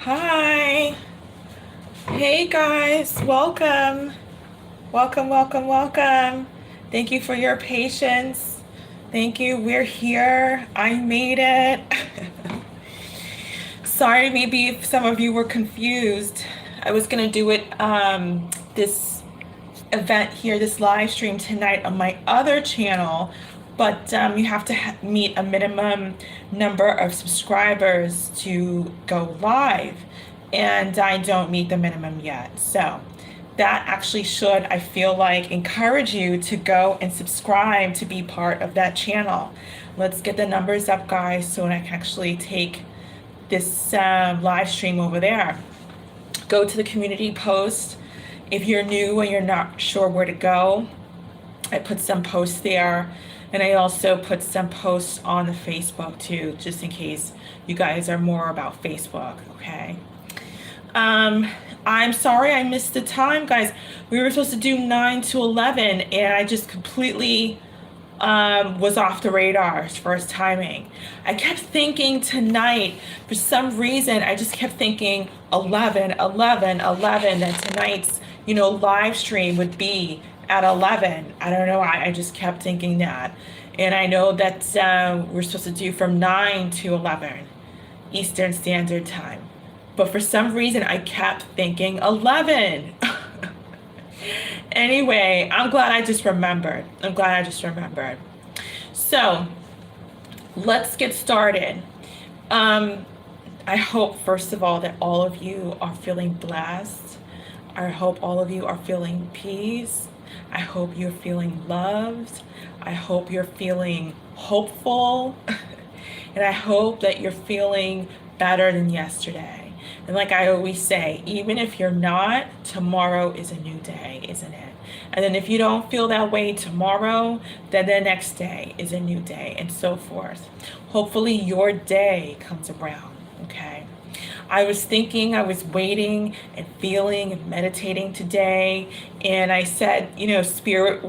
Hi. Hey guys, welcome. Welcome, welcome, welcome. Thank you for your patience. Thank you. We're here. I made it. Sorry, maybe if some of you were confused. I was gonna do it this event here, this live stream tonight on my other channel, but you have to meet a minimum number of subscribers to go live, and I don't meet the minimum yet. So that actually should, I feel like, encourage you to go and subscribe to be part of that channel. Let's get the numbers up, guys, so I can actually take this live stream over there. Go to the community post. If you're new and you're not sure where to go, I put some posts there, and I also put some posts on the Facebook too, just in case you guys are more about Facebook, okay? I'm sorry I missed the time, guys. We were supposed to do 9 to 11, and I just completely was off the radar as far as timing. I kept thinking tonight, for some reason, I just kept thinking 11, 11, 11, that tonight's, live stream would be at 11. I don't know why, I just kept thinking that. And I know that we're supposed to do from 9 to 11 Eastern Standard Time. But for some reason, I kept thinking 11. Anyway, I'm glad I just remembered. So let's get started. I hope, first of all, that all of you are feeling blessed. I hope all of you are feeling peace. I hope you're feeling loved. I hope you're feeling hopeful. And I hope that you're feeling better than yesterday. And like I always say, even if you're not, tomorrow is a new day, isn't it? And then if you don't feel that way tomorrow, then the next day is a new day, and so forth. Hopefully your day comes around, okay? I was thinking, I was waiting and feeling and meditating today, and I said, Spirit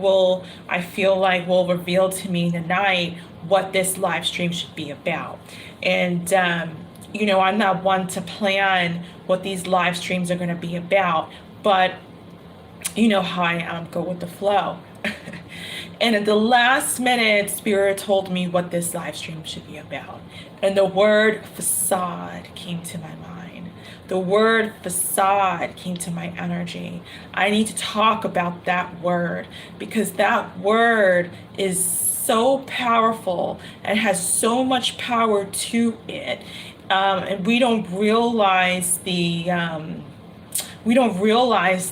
I feel like will reveal to me tonight what this live stream should be about. And I'm not one to plan what these live streams are going to be about, but you know how I am, go with the flow. And at the last minute, Spirit told me what this live stream should be about. And the word facade came to my mind. The word facade came to my energy. I need to talk about that word because that word is so powerful and has so much power to it. And we don't realize the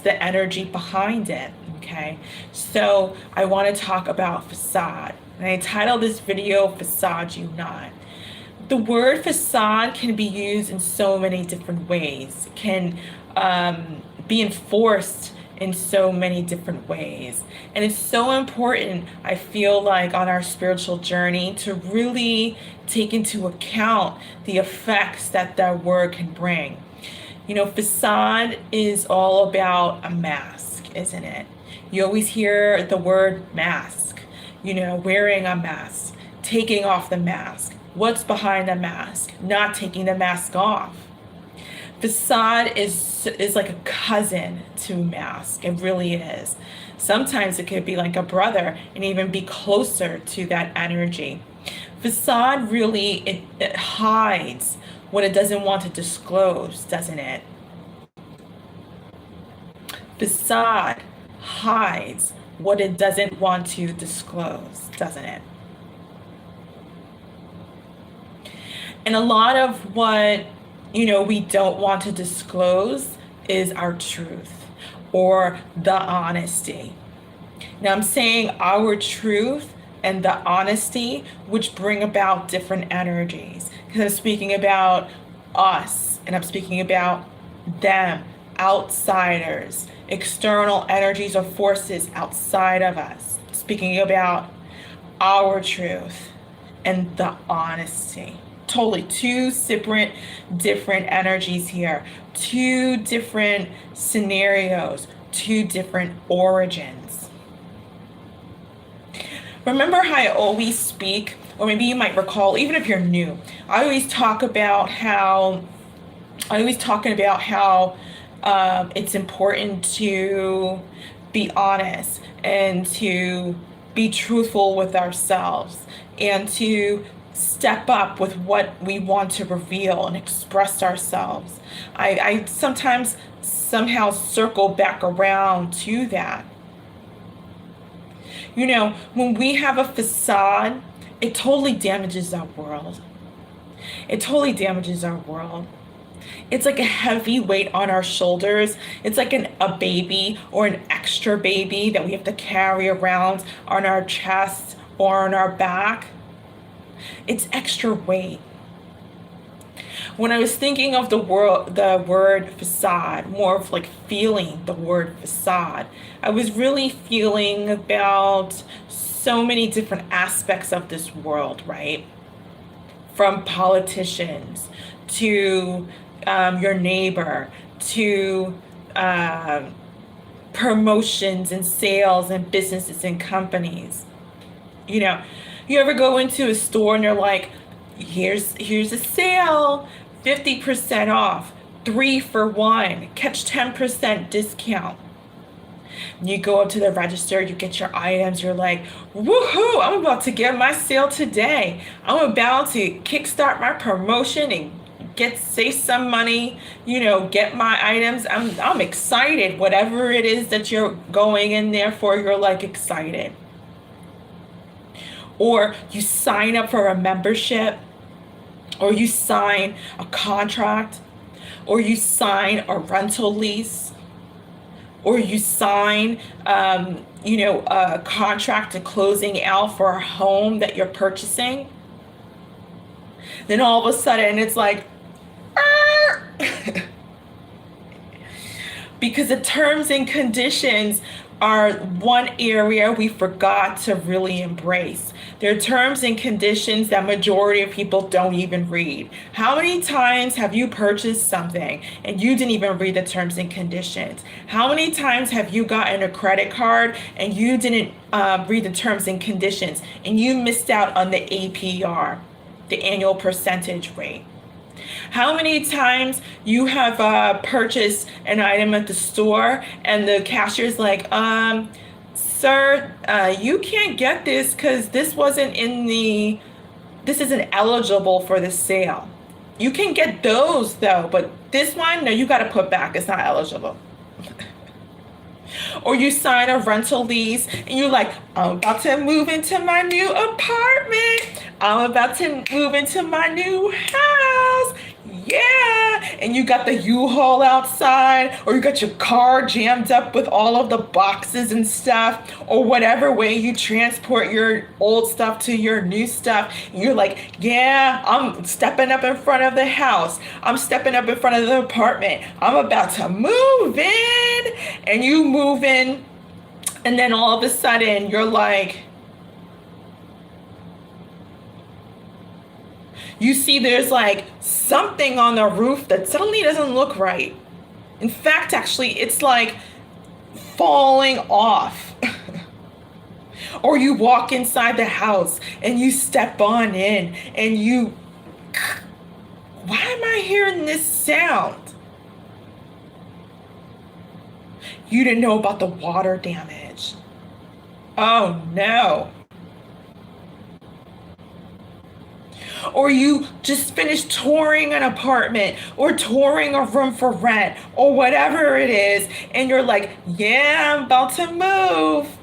energy behind it. Okay, so I want to talk about facade, and I titled this video "Façade You Not." The word facade can be used in so many different ways. It can be enforced in so many different ways, and it's so important, I feel like, on our spiritual journey to really take into account the effects that that word can bring. Facade is all about a mask, isn't it? You always hear the word mask, wearing a mask, taking off the mask. What's behind the mask? Not taking the mask off. Facade is like a cousin to mask. It really is. Sometimes it could be like a brother and even be closer to that energy. Facade really, it hides what it doesn't want to disclose, doesn't it? Facade hides what it doesn't want to disclose, doesn't it? And a lot of what, we don't want to disclose is our truth or the honesty. Now I'm saying our truth and the honesty, which bring about different energies. Because I'm speaking about us and I'm speaking about them, outsiders, external energies or forces outside of us. Speaking about our truth and the honesty. Totally two different energies here, two different scenarios, two different origins. Remember how I always speak, or maybe you might recall, even if you're new, I always talk about how I always talking about how it's important to be honest and to be truthful with ourselves and to step up with what we want to reveal and express ourselves. I sometimes somehow circle back around to that. You know, when we have a facade, it totally damages our world. It totally damages our world. It's like a heavy weight on our shoulders. It's like a baby or an extra baby that we have to carry around on our chest or on our back. It's extra weight. When I was thinking of the word facade, more of like feeling the word facade, I was really feeling about so many different aspects of this world, right? From politicians to your neighbor to promotions and sales and businesses and companies. You know, you ever go into a store and you're like, here's a sale, 50% off, 3 for 1, catch 10% discount. You go up to the register, you get your items, you're like, woohoo, I'm about to get my sale today. I'm about to kickstart my promotion and save some money, you know, get my items. I'm excited. Whatever it is that you're going in there for, you're like excited. Or you sign up for a membership, or you sign a contract, or you sign a rental lease, or you sign, a contract to closing out for a home that you're purchasing. Then all of a sudden it's like, because the terms and conditions are one area we forgot to really embrace. There are terms and conditions that majority of people don't even read. How many times have you purchased something and you didn't even read the terms and conditions? How many times have you gotten a credit card and you didn't read the terms and conditions and you missed out on the APR, the annual percentage rate? How many times you have purchased an item at the store and the cashier's like, sir, you can't get this because this isn't eligible for the sale. You can get those though, but this one, no, you got to put back. It's not eligible. Or you sign a rental lease and you're like, I'm about to move into my new apartment. I'm about to move into my new house. Yeah. And you got the U-Haul outside, or you got your car jammed up with all of the boxes and stuff, or whatever way you transport your old stuff to your new stuff. And you're like, yeah, I'm stepping up in front of the house. I'm stepping up in front of the apartment. I'm about to move in. And you move in, and then all of a sudden you're like, you see there's like something on the roof that suddenly doesn't look right. In fact, actually, it's like falling off. Or you walk inside the house and you step on in and you, why am I hearing this sound? You didn't know about the water damage. Oh no. Or you just finished touring an apartment or touring a room for rent or whatever it is, and you're like, yeah, I'm about to move.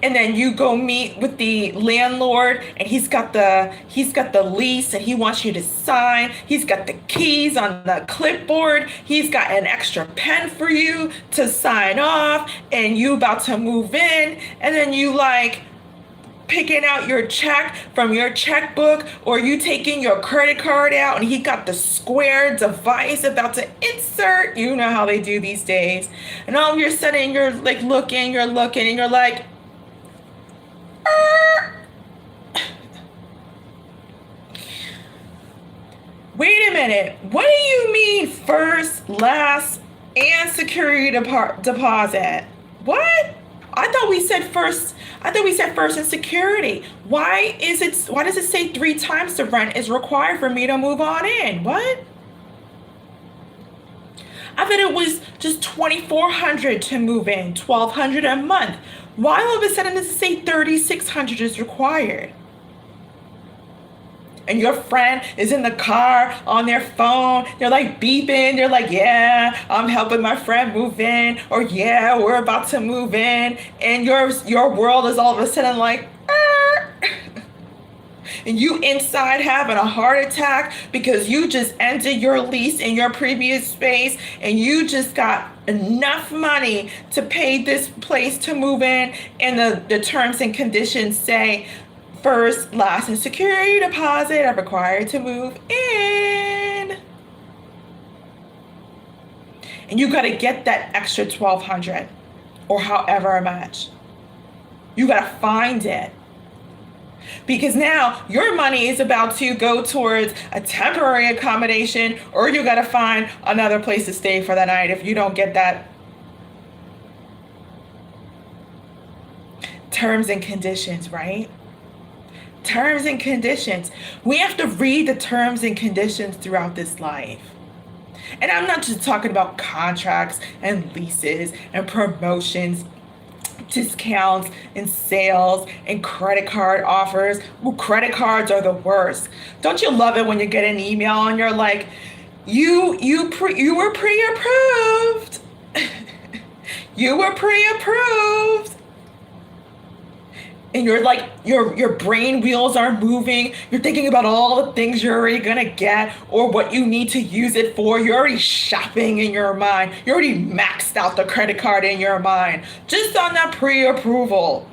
And then you go meet with the landlord and he's got the lease and he wants you to sign. He's got the keys on the clipboard. He's got an extra pen for you to sign off, and you about to move in, and then you like picking out your check from your checkbook, or you taking your credit card out and he got the square device about to insert. You know how they do these days. And all of a sudden you're like looking and you're like, wait a minute, what do you mean first, last, and security deposit? What? I thought we said first and security. Why does it say 3 times the rent is required for me to move on in? What? I thought it was just $2,400 to move in, $1,200 a month. Why all of a sudden does it say $3,600 is required? And your friend is in the car on their phone. They're like beeping. They're like, yeah, I'm helping my friend move in. Or yeah, we're about to move in. And your world is all of a sudden like, ah. And you inside having a heart attack because you just ended your lease in your previous space and you just got enough money to pay this place to move in. And the terms and conditions say, first, last, and security deposit are required to move in. And you got to get that extra $1,200 or however much. You got to find it. Because now your money is about to go towards a temporary accommodation, or you got to find another place to stay for the night if you don't get that. Terms and conditions, right? Terms and conditions. We have to read the terms and conditions throughout this life. And I'm not just talking about contracts and leases and promotions, discounts and sales and credit card offers. Well, credit cards are the worst. Don't you love it when you get an email and you're like, you were pre-approved. You were pre-approved. And you're like, your brain wheels are moving. You're thinking about all the things you're already gonna get or what you need to use it for. You're already shopping in your mind. You already maxed out the credit card in your mind. Just on that pre-approval.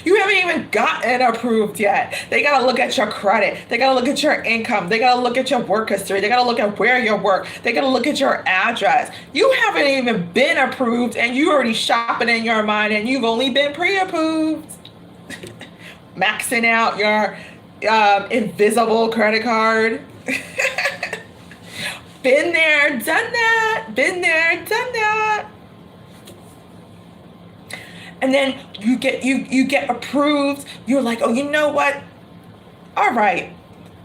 You haven't even gotten approved yet. They gotta look at your credit. They gotta look at your income. They gotta look at your work history. They gotta look at where you work. They gotta look at your address. You haven't even been approved and you already shopping in your mind and you've only been pre-approved. Maxing out your invisible credit card. Been there, done that. Been there, done that. And then you get approved. You're like, oh, you know what? All right,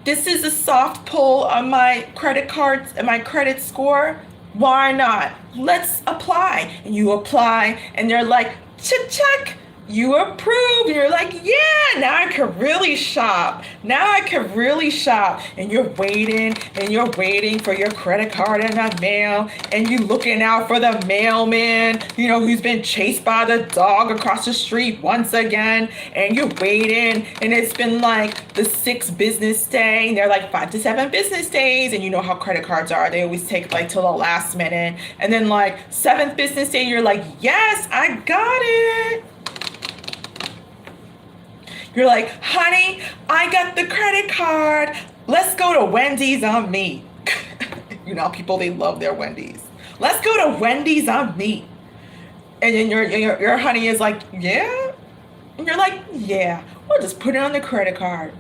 this is a soft pull on my credit cards and my credit score. Why not? Let's apply. And you apply, and they're like, check. You approved. You're like, yeah, now I can really shop. Now I can really shop. And you're waiting for your credit card in the mail. And you looking out for the mailman, who's been chased by the dog across the street once again. And you're waiting. And it's been like the 6th business day. And they're like 5 to 7 business days. And you know how credit cards are. They always take like till the last minute. And then like 7th business day, you're like, yes, I got it. You're like, honey, I got the credit card. Let's go to Wendy's on me. People, they love their Wendy's. Let's go to Wendy's on me. And then your honey is like, yeah? And you're like, yeah, we'll just put it on the credit card.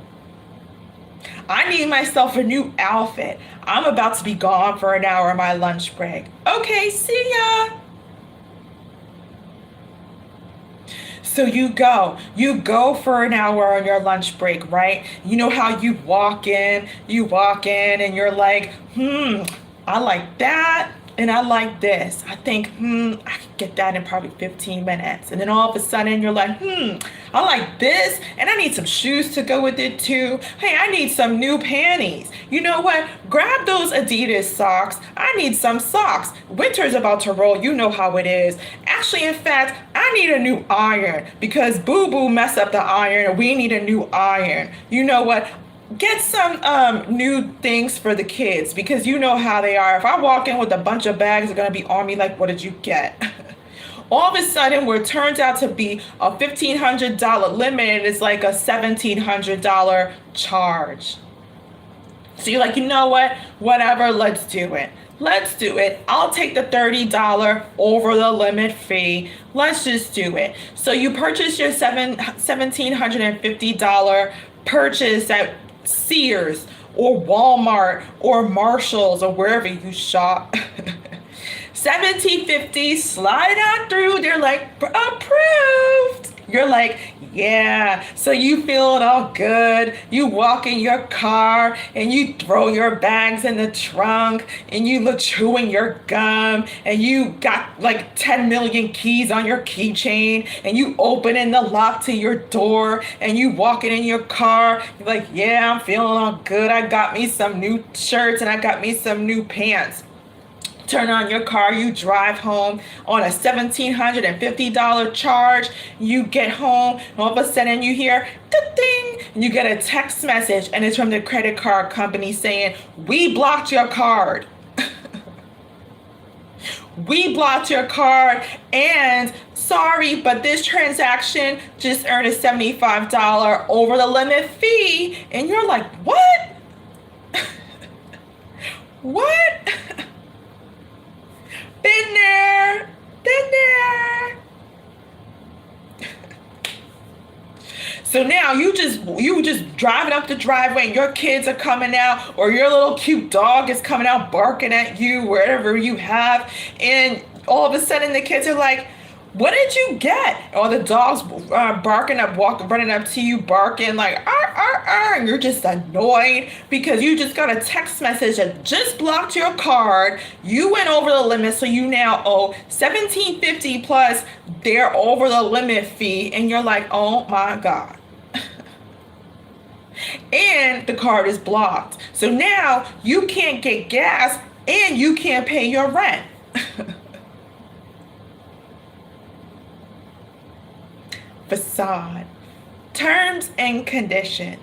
I need myself a new outfit. I'm about to be gone for an hour on my lunch break. Okay, see ya. So you go for an hour on your lunch break, right? You know how you walk in and you're like, I like that and I like this. I think, I could get that in probably 15 minutes. And then all of a sudden you're like, I like this and I need some shoes to go with it too. Hey, I need some new panties. You know what? Grab those Adidas socks. I need some socks. Winter's about to roll. You know how it is. Actually, in fact, I need a new iron because Boo Boo messed up the iron and we need a new iron. You know what? Get some new things for the kids because you know how they are. If I walk in with a bunch of bags, they're going to be on me like, what did you get? All of a sudden, where it turns out to be a $1,500 limit, and it's like a $1,700 charge. So you're like, you know what? Whatever, let's do it. Let's do it. I'll take the $30 over the limit fee. Let's just do it. So you purchase your $1,750 purchase at Sears or Walmart or Marshalls or wherever you shop. 1750, slide on through. They're like, approved. You're like, yeah. So you feeling all good. You walk in your car and you throw your bags in the trunk and you look chewing your gum and you got like 10 million keys on your keychain and you open in the lock to your door and you walking in your car. You're like, yeah, I'm feeling all good. I got me some new shirts and I got me some new pants. Turn on your car, you drive home on a $1,750 charge. You get home, and all of a sudden you hear ding, and you get a text message, and it's from the credit card company saying, "We blocked your card." We blocked your card, and sorry, but this transaction just earned a $75 over the limit fee. And you're like, what? What? Been there. So now you just driving up the driveway and your kids are coming out, or your little cute dog is coming out barking at you wherever you have, and all of a sudden the kids are like, what did you get? Or the dog's barking up, running up to you, barking like, and you're just annoyed because you just got a text message that just blocked your card. You went over the limit, so you now owe $1,750 plus their over the limit fee, and you're like, oh my God. And the card is blocked. So now you can't get gas and you can't pay your rent. Façade. Terms and conditions.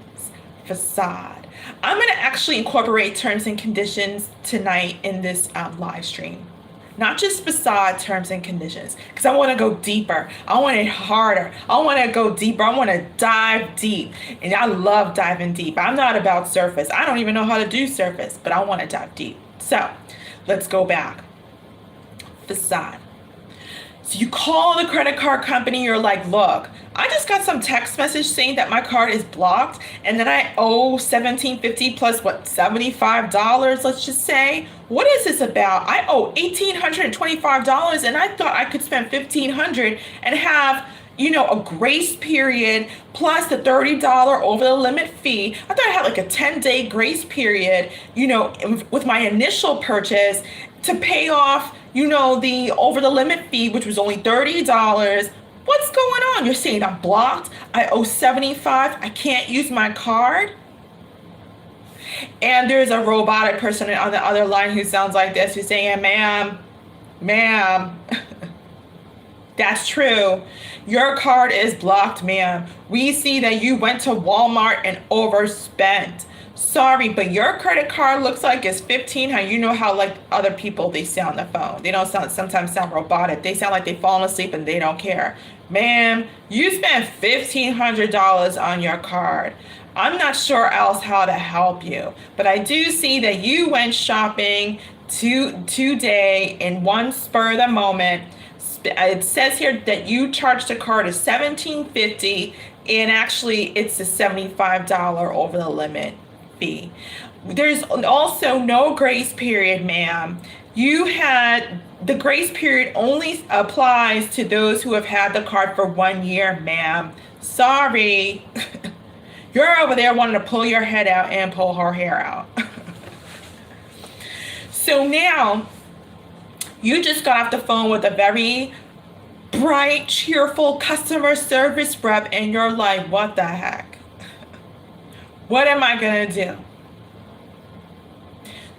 Façade. I'm going to actually incorporate terms and conditions tonight in this live stream. Not just façade, terms and conditions, because I want to go deeper. I want it harder. I want to go deeper. I want to dive deep. And I love diving deep. I'm not about surface. I don't even know how to do surface, but I want to dive deep. So let's go back. Façade. So you call the credit card company, you're like, look, I just got some text message saying that my card is blocked and then I owe $1,750 plus what, $75, let's just say. What is this about? I owe $1,825 and I thought I could spend $1,500 and have, a grace period plus the $30 over the limit fee. I thought I had like a 10-day grace period, with my initial purchase to pay off, the over the limit fee, which was only $30. What's going on? You're saying I'm blocked. I owe $75. I can't use my card. And there's a robotic person on the other line who sounds like this, who's saying, ma'am, that's true. Your card is blocked, ma'am. We see that you went to Walmart and overspent. Sorry, but your credit card looks like it's 15. You know how like other people, they sound on the phone. They don't sometimes sound robotic. They sound like they've fallen asleep and they don't care. Ma'am, you spent $1,500 on your card. I'm not sure else how to help you, but I do see that you went shopping today in one spur of the moment. It says here that you charged the card of $1,750, and actually it's a $75 over the limit fee. There's also no grace period, ma'am. You had the grace period only applies to those who have had the card for 1 year, ma'am. Sorry. You're over there wanting to pull your head out and pull her hair out. So now you just got off the phone with a very bright, cheerful customer service rep, and you're like, what the heck? What am I going to do?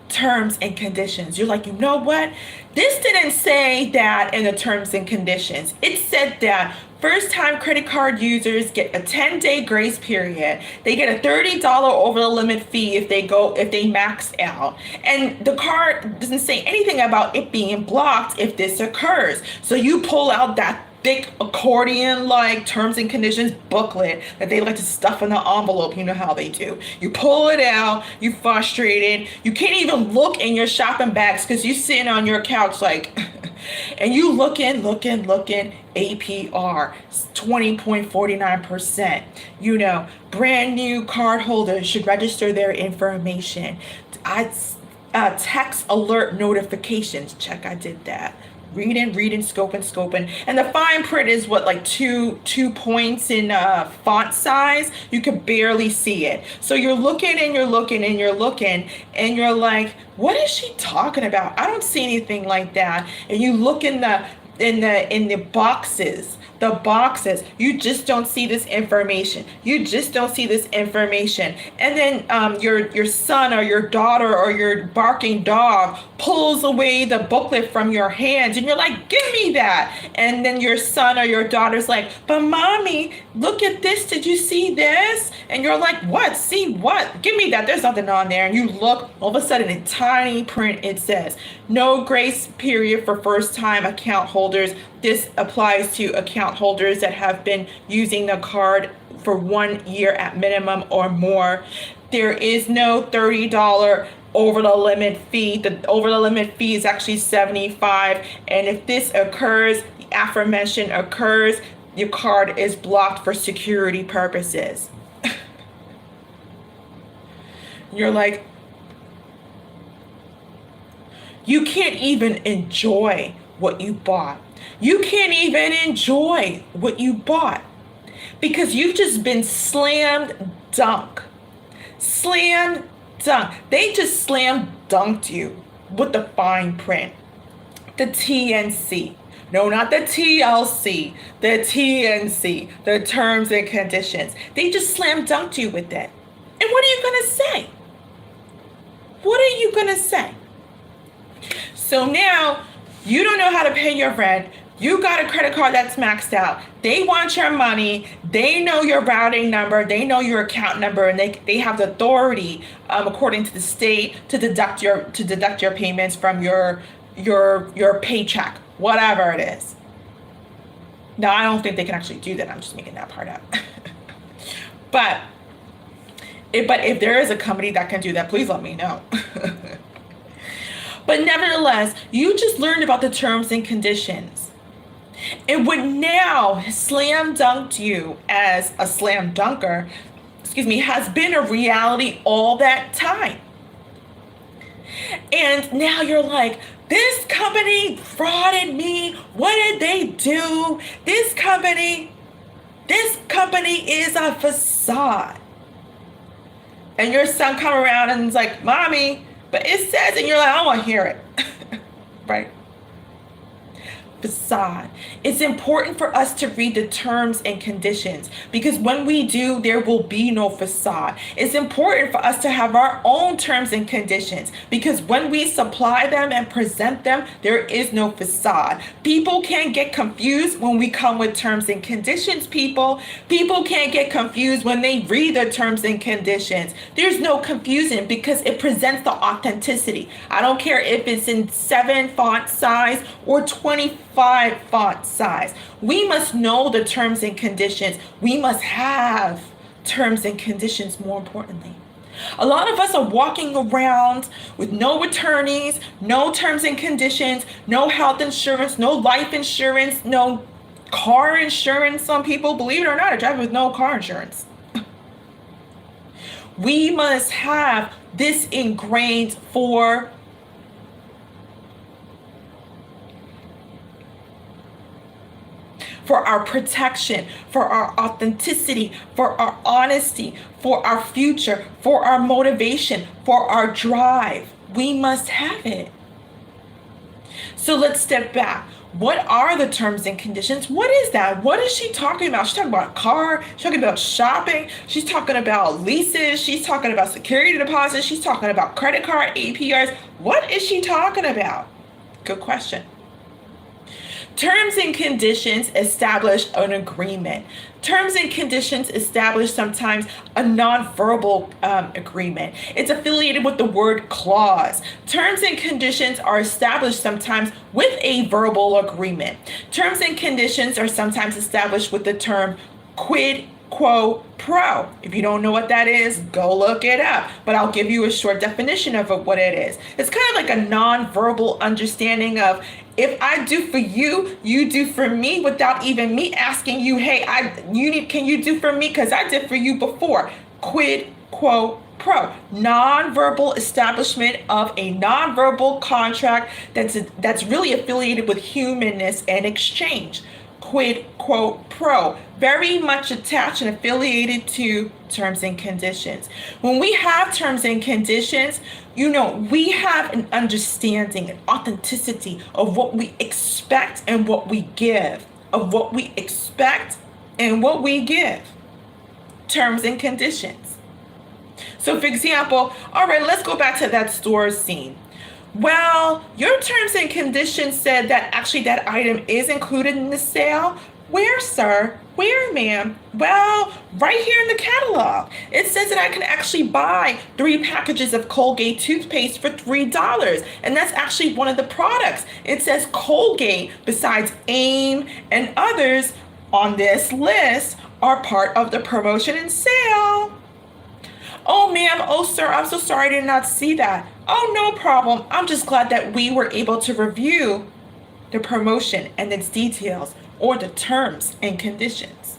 Terms and conditions. You're like, you know what? This didn't say that in the terms and conditions. It said that first-time credit card users get a 10-day grace period. They get a $30 over the limit fee if they max out. And the card doesn't say anything about it being blocked if this occurs. So you pull out that thick accordion-like terms and conditions booklet that they like to stuff in the envelope. You know how they do. You pull it out, you frustrated, you can't even look in your shopping bags because you're sitting on your couch like, and you looking, APR, 20.49%. Brand new card holders should register their information. text alert notifications. Check, I did that. Reading, scoping. And the fine print is what, like two points in font size. You can barely see it. So you're looking and you're looking and you're looking and you're like, what is she talking about? I don't see anything like that. And you look in the boxes. You just don't see this information. And then your son or your daughter or your barking dog pulls away the booklet from your hands and you're like, give me that. And then your son or your daughter's like, but mommy, look at this. Did you see this? And you're like, what? See what? Give me that. There's nothing on there. And you look, all of a sudden in tiny print, it says, no grace period for first time account holders. This applies to account holders that have been using the card for 1 year at minimum or more. There is no $30 over the limit fee. The over the limit fee is actually $75. And if this occurs, the aforementioned occurs, your card is blocked for security purposes. You're like, you can't even enjoy what you bought. You can't even enjoy what you bought because you've just been slammed dunk. Slam dunk. They just slam dunked you with the fine print. The TNC. No, not the TLC. The TNC. The terms and conditions. They just slam dunked you with that. And what are you going to say? What are you going to say? So now you don't know how to pay your rent. You got a credit card that's maxed out. They want your money. They know your routing number. They know your account number, and they have the authority, according to the state, to deduct your payments from your paycheck, whatever it is. Now, I don't think they can actually do that. I'm just making that part up. But if there is a company that can do that, please let me know. But nevertheless, you just learned about the terms and conditions. It would now slam dunked you as a slam dunker, has been a reality all that time. And now you're like, this company frauded me. What did they do? This company is a facade. And your son come around and is like, mommy, but it says, and you're like, I don't want to hear it. Right? Facade. It's important for us to read the terms and conditions because when we do, there will be no facade. It's important for us to have our own terms and conditions because when we supply them and present them, there is no facade. People can't get confused when we come with terms and conditions, people. People can't get confused when they read the terms and conditions. There's no confusion because it presents the authenticity. I don't care if it's in 7 font size or 25 font size. We must know the terms and conditions. We must have terms and conditions, more importantly. A lot of us are walking around with no attorneys, no terms and conditions, no health insurance, no life insurance, no car insurance. Some people, believe it or not, are driving with no car insurance. We must have this ingrained for our protection, for our authenticity, for our honesty, for our future, for our motivation, for our drive. We must have it. So let's step back. What are the terms and conditions? What is that? What is she talking about? She's talking about a car. She's talking about shopping. She's talking about leases. She's talking about security deposits. She's talking about credit card APRs. What is she talking about? Good question. Terms and conditions establish an agreement. Terms and conditions establish sometimes a nonverbal agreement. It's affiliated with the word clause. Terms and conditions are established sometimes with a verbal agreement. Terms and conditions are sometimes established with the term quid quo pro. If you don't know what that is, go look it up. But I'll give you a short definition of what it is. It's kind of like a nonverbal understanding of if I do for you, you do for me without even me asking you, hey, can you do for me? Because I did for you before. Quid quo pro, nonverbal establishment of a nonverbal contract that's really affiliated with humanness and exchange. Quid quo pro, very much attached and affiliated to terms and conditions. When we have terms and conditions, we have an understanding, an authenticity of what we expect and what we give, of what we expect and what we give. Terms and conditions. So for example, all right, let's go back to that store scene. Well, your terms and conditions said that actually that item is included in the sale. Where, sir? Where, ma'am? Well, right here in the catalog. It says that I can actually buy 3 packages of Colgate toothpaste for $3. And that's actually one of the products. It says Colgate, besides AIM and others on this list, are part of the promotion and sale. Oh, ma'am, oh, sir, I'm so sorry I did not see that. Oh, no problem. I'm just glad that we were able to review the promotion and its details or the terms and conditions.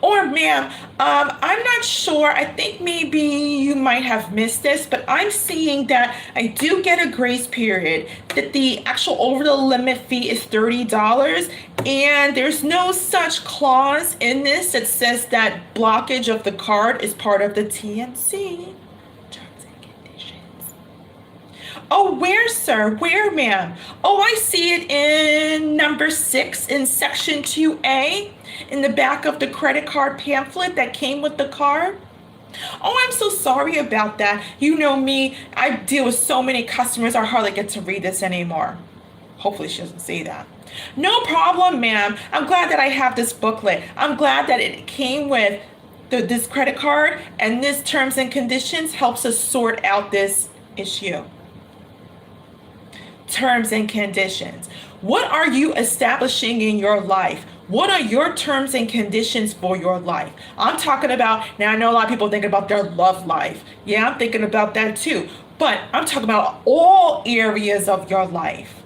Or, ma'am, I'm not sure. I think maybe you might have missed this, but I'm seeing that I do get a grace period, that the actual over the limit fee is $30, and there's no such clause in this that says that blockage of the card is part of the TNC. Terms and conditions. Oh, where, sir? Where, ma'am? Oh, I see it in number 6 in section 2A. In the back of the credit card pamphlet that came with the card. Oh, I'm so sorry about that. You know me, I deal with so many customers, I hardly get to read this anymore. Hopefully she doesn't say that. No problem, ma'am. I'm glad that I have this booklet. I'm glad that it came with this credit card, and this terms and conditions helps us sort out this issue. Terms and conditions. What are you establishing in your life? What are your terms and conditions for your life? I'm talking about, now I know a lot of people think about their love life. Yeah, I'm thinking about that too. But I'm talking about all areas of your life.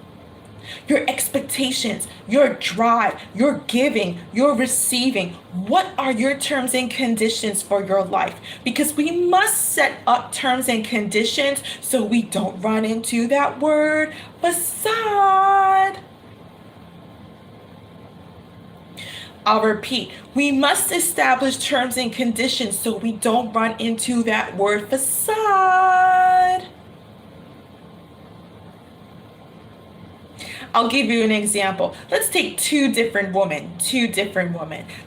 Your expectations, your drive, your giving, your receiving. What are your terms and conditions for your life? Because we must set up terms and conditions so we don't run into that word, façade. I'll repeat, we must establish terms and conditions so we don't run into that word façade. I'll give you an example. Let's take two different women.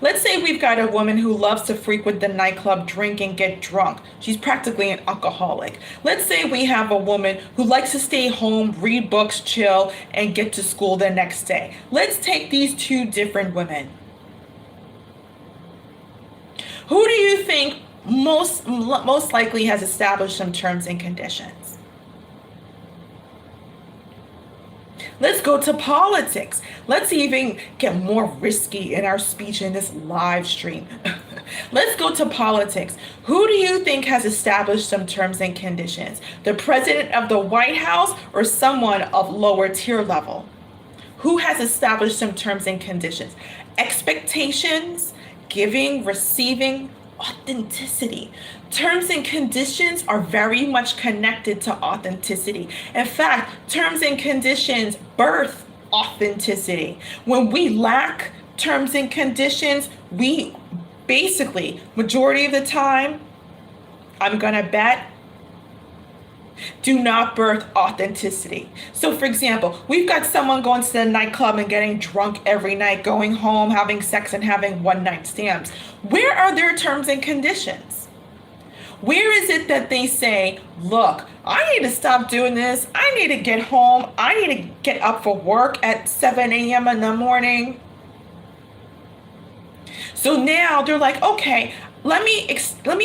Let's say we've got a woman who loves to frequent the nightclub, drink, and get drunk. She's practically an alcoholic. Let's say we have a woman who likes to stay home, read books, chill, and get to school the next day. Let's take these two different women. Who do you think most likely has established some terms and conditions? Let's go to politics. Let's even get more risky in our speech in this live stream. Let's go to politics. Who do you think has established some terms and conditions? The president of the White House or someone of lower tier level? Who has established some terms and conditions? Expectations, giving, receiving, authenticity. Terms and conditions are very much connected to authenticity. In fact, terms and conditions birth authenticity. When we lack terms and conditions, we basically, majority of the time, I'm gonna bet, do not birth authenticity. So for example, we've got someone going to the nightclub and getting drunk every night, going home, having sex, and having one-night stands. Where are their terms and conditions? Where is it that they say, look, I need to stop doing this. I need to get home. I need to get up for work at 7 a.m. in the morning. So now they're like, okay, let me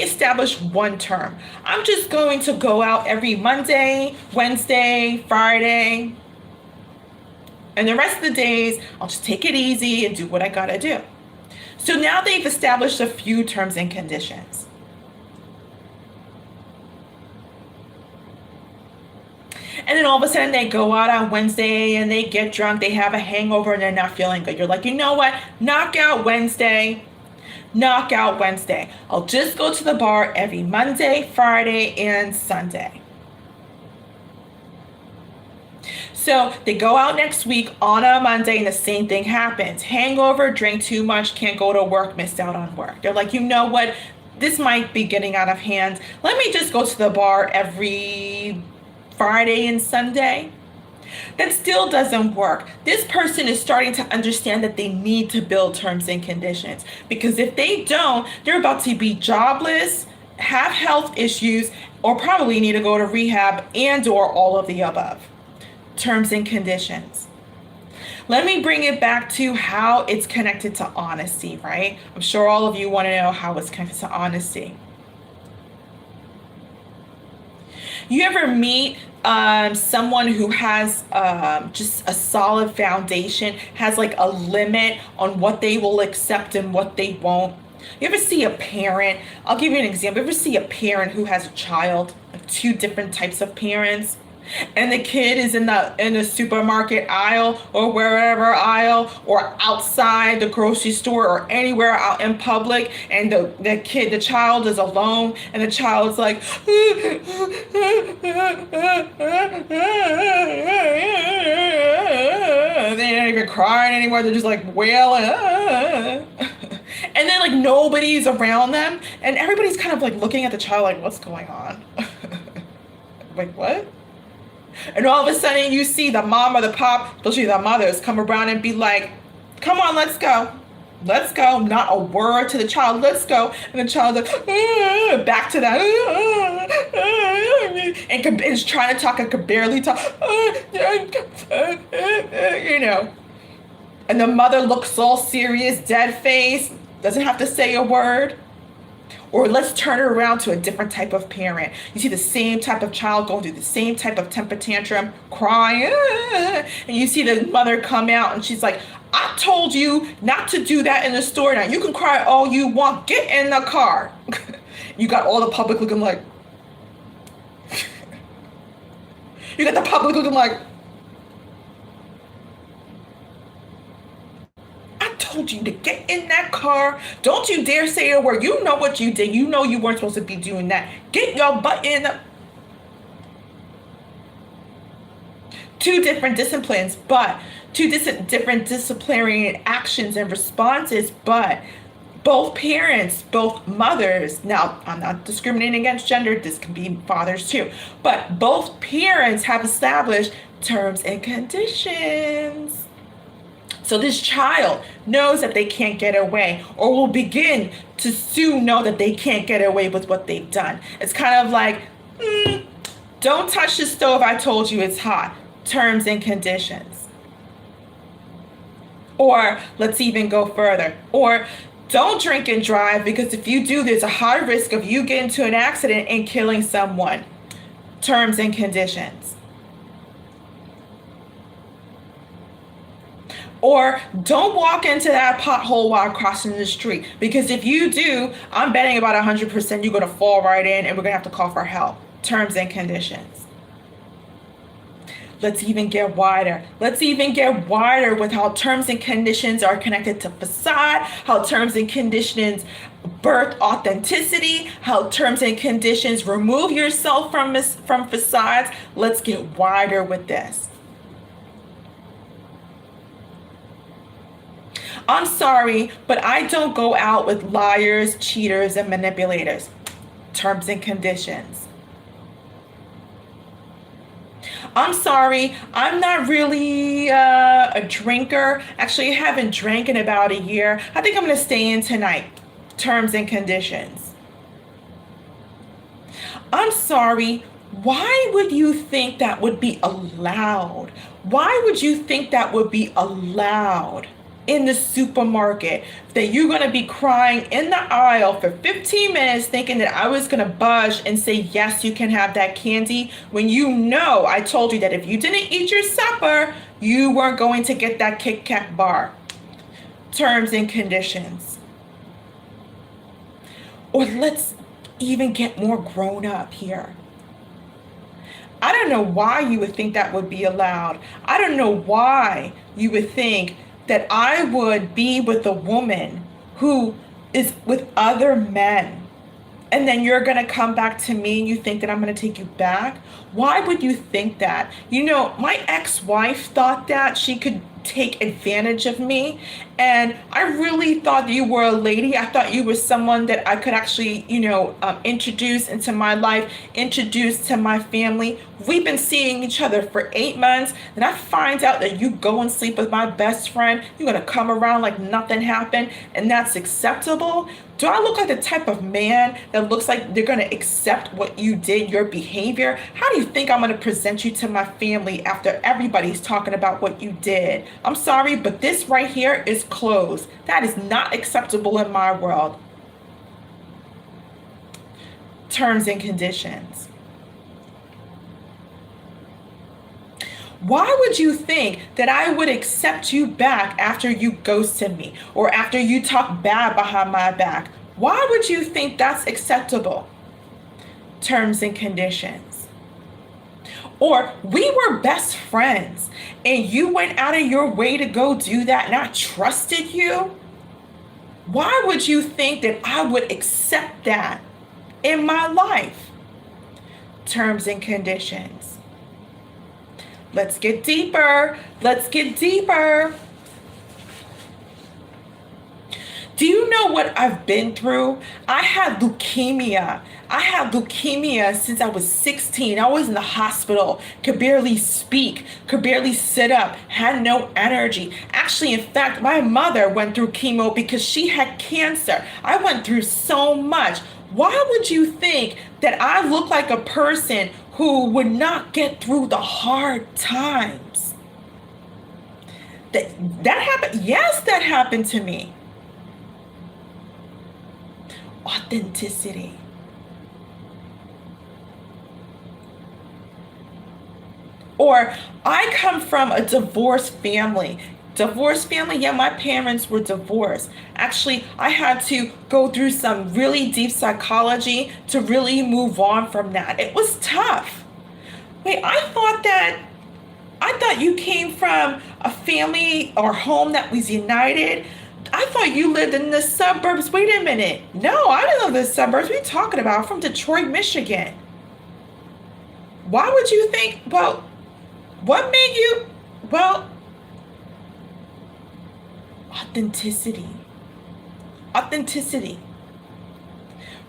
establish one term. I'm just going to go out every Monday, Wednesday, Friday, and the rest of the days, I'll just take it easy and do what I gotta do. So now they've established a few terms and conditions. And then all of a sudden they go out on Wednesday and they get drunk, they have a hangover and they're not feeling good. You're like, you know what? Knockout Wednesday. Knockout Wednesday. I'll just go to the bar every Monday, Friday, and Sunday. So they go out next week on a Monday and the same thing happens. Hangover, drink too much, can't go to work, missed out on work. They're like, you know what? This might be getting out of hand. Let me just go to the bar every Friday and Sunday. That still doesn't work. This person is starting to understand that they need to build terms and conditions, because if they don't, they're about to be jobless, have health issues, or probably need to go to rehab and or all of the above. Terms and conditions. Let me bring it back to how it's connected to honesty, right? I'm sure all of you want to know how it's connected to honesty. You ever meet someone who has just a solid foundation, has like a limit on what they will accept and what they won't? You ever see a parent? I'll give you an example. You ever see a parent who has a child, like two different types of parents? And the kid is in the supermarket aisle or wherever aisle or outside the grocery store or anywhere out in public, and the child is alone, and the child's like they're not even crying anymore, they're just like wailing and then like nobody's around them, and everybody's kind of like looking at the child like, what's going on? Like, what? And all of a sudden you see the mom or the pop, especially the mothers, come around and be like, come on, let's go. Let's go. Not a word to the child. Let's go. And the child's like, back to that. And is trying to talk and can barely talk. You know. And the mother looks all serious, dead face, doesn't have to say a word. Or let's turn it around to a different type of parent. You see the same type of child going through the same type of temper tantrum, crying, and you see the mother come out and she's like, I told you not to do that in the store. Now you can cry all you want. Get in the car. You got all the public looking like, you got the public looking like, told you to get in that car. Don't you dare say a word. You know what you did. You know you weren't supposed to be doing that. Get your butt in. Two different disciplines, but two different disciplinary actions and responses, but both parents, both mothers, now I'm not discriminating against gender, this can be fathers too, but both parents have established terms and conditions. So this child knows that they can't get away, or will begin to soon know that they can't get away with what they've done. It's kind of like, don't touch the stove, I told you it's hot. Terms and conditions. Or let's even go further. Or don't drink and drive, because if you do, there's a high risk of you getting into an accident and killing someone. Terms and conditions. Or don't walk into that pothole while crossing the street, because if you do, I'm betting about 100% you're going to fall right in and we're going to have to call for help. Terms and conditions. Let's even get wider. Let's even get wider with how terms and conditions are connected to facade, how terms and conditions birth authenticity, how terms and conditions remove yourself from facades. Let's get wider with this. I'm sorry, but I don't go out with liars, cheaters, and manipulators. Terms and conditions. I'm sorry, I'm not really a drinker. Actually, I haven't drank in about a year. I think I'm going to stay in tonight. Terms and conditions. I'm sorry, why would you think that would be allowed? Why would you think that would be allowed in the supermarket, that you're going to be crying in the aisle for 15 minutes thinking that I was going to budge and say, yes, you can have that candy, when you know I told you that if you didn't eat your supper, you weren't going to get that Kit Kat bar. Terms and conditions. Or let's even get more grown up here. I don't know why you would think that would be allowed. I don't know why you would think that I would be with a woman who is with other men. And then you're going to come back to me and you think that I'm going to take you back? Why would you think that? You know, my ex-wife thought that she could take advantage of me. And I really thought that you were a lady. I thought you were someone that I could actually, introduce into my life, introduce to my family. We've been seeing each other for 8 months. And I find out that you go and sleep with my best friend. You're going to come around like nothing happened. And that's acceptable. Do I look like the type of man that looks like they're going to accept what you did, your behavior? How do you think I'm going to present you to my family after everybody's talking about what you did? I'm sorry, but this right here is closed. That is not acceptable in my world. Terms and conditions. Why would you think that I would accept you back after you ghosted me or after you talk bad behind my back? Why would you think that's acceptable? Terms and conditions. Or we were best friends and you went out of your way to go do that and I trusted you? Why would you think that I would accept that in my life? Terms and conditions. Let's get deeper. Let's get deeper. Do you know what I've been through? I had leukemia. I had leukemia since I was 16. I was in the hospital, could barely speak, could barely sit up, had no energy. Actually, in fact, my mother went through chemo because she had cancer. I went through so much. Why would you think that I look like a person who would not get through the hard times? That happened. Yes, that happened to me. Authenticity. Or I come from a divorced family. Divorced family, yeah, my parents were divorced. Actually, I had to go through some really deep psychology to really move on from that. It was tough. Wait, I thought you came from a family or home that was united. I thought you lived in the suburbs. Wait a minute. No, I didn't live in the suburbs. What are you talking about? I'm from Detroit, Michigan. Why would you think, well, what made you, well, authenticity. Authenticity.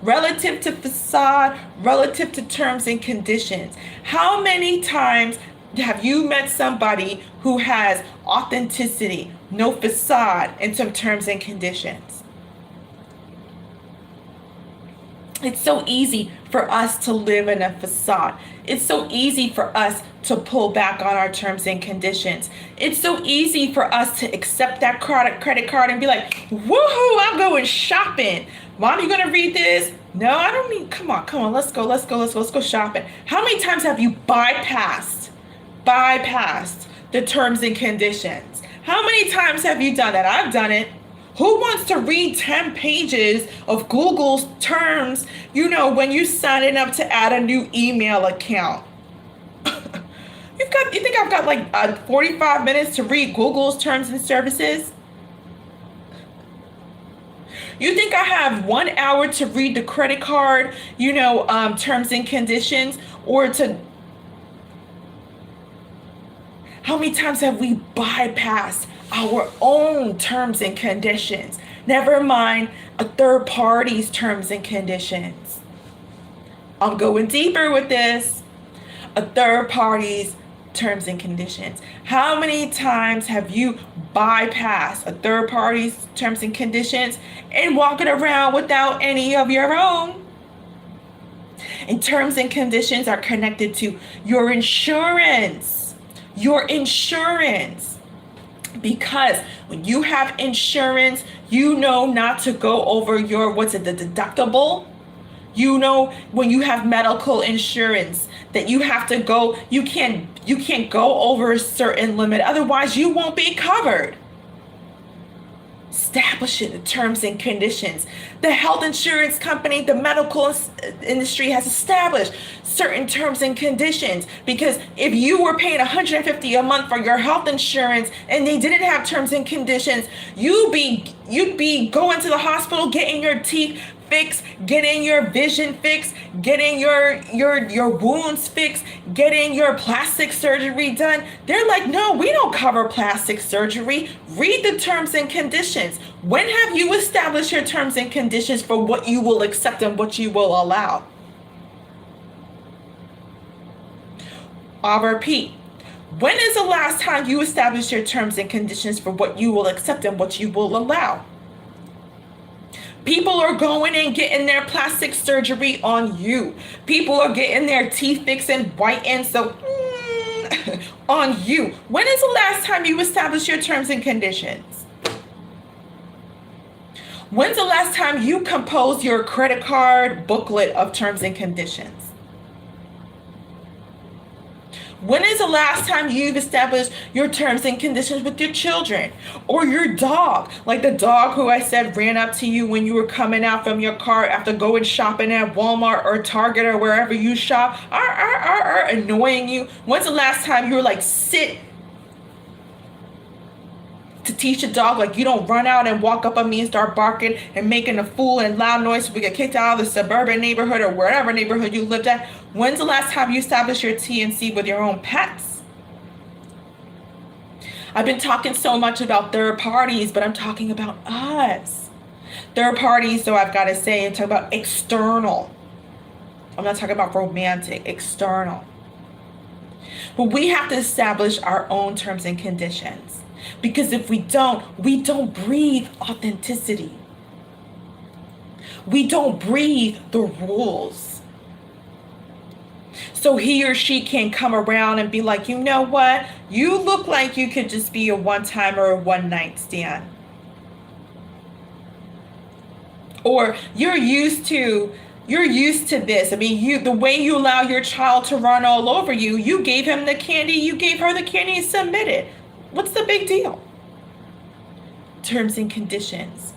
Relative to facade, relative to terms and conditions. How many times have you met somebody who has authenticity, no facade, and some terms and conditions? It's so easy for us to live in a facade. It's so easy for us to pull back on our terms and conditions. It's so easy for us to accept that credit card and be like, woohoo, I'm going shopping. Mom, you gonna read this? No, I don't mean, come on, let's go shopping. How many times have you bypassed the terms and conditions? How many times have you done that? I've done it. Who wants to read 10 pages of Google's terms, when you're signing up to add a new email account? You think I've got like 45 minutes to read Google's terms and services? You think I have 1 hour to read the credit card, terms and conditions, or to... How many times have we bypassed our own terms and conditions? Never mind a third party's terms and conditions. I'm going deeper with this. A third party's terms and conditions. How many times have you bypassed a third party's terms and conditions and walking around without any of your own? And terms and conditions are connected to your insurance. Your insurance. Because when you have insurance, you know not to go over your, the deductible? You know, when you have medical insurance, that you have to go, you can't go over a certain limit, otherwise you won't be covered. Establishing the terms and conditions. The health insurance company, the medical industry has established certain terms and conditions, because if you were paying $150 a month for your health insurance and they didn't have terms and conditions, you'd be going to the hospital, getting your teeth fixed, getting your vision fixed, getting your wounds fixed, getting your plastic surgery done. They're like, no, we don't cover plastic surgery. Read the terms and conditions. When have you established your terms and conditions for what you will accept and what you will allow? I'll repeat. When is the last time you established your terms and conditions for what you will accept and what you will allow? People are going and getting their plastic surgery on you. People are getting their teeth fixed and whitened, so on you. When is the last time you established your terms and conditions? When's the last time you composed your credit card booklet of terms and conditions? When is the last time you've established your terms and conditions with your children or your dog? Like the dog who I said ran up to you when you were coming out from your car after going shopping at Walmart or Target or wherever you shop, annoying you. When's the last time you were like, sit, to teach a dog, like, you don't run out and walk up on me and start barking and making a fool and loud noise so we get kicked out of the suburban neighborhood or wherever neighborhood you lived at? When's the last time you established your T&C with your own pets? I've been talking so much about third parties, but I'm talking about us. Third parties, so I've got to say, I'm talking about external. I'm not talking about romantic, external. But we have to establish our own terms and conditions. Because if we don't breathe authenticity. We don't breathe the rules. So he or she can come around and be like, you know what? You look like you could just be a one-time or a one-night stand. Or you're used to this. I mean, the way you allow your child to run all over you, you gave him the candy, you gave her the candy, and submitted. What's the big deal? Terms and conditions.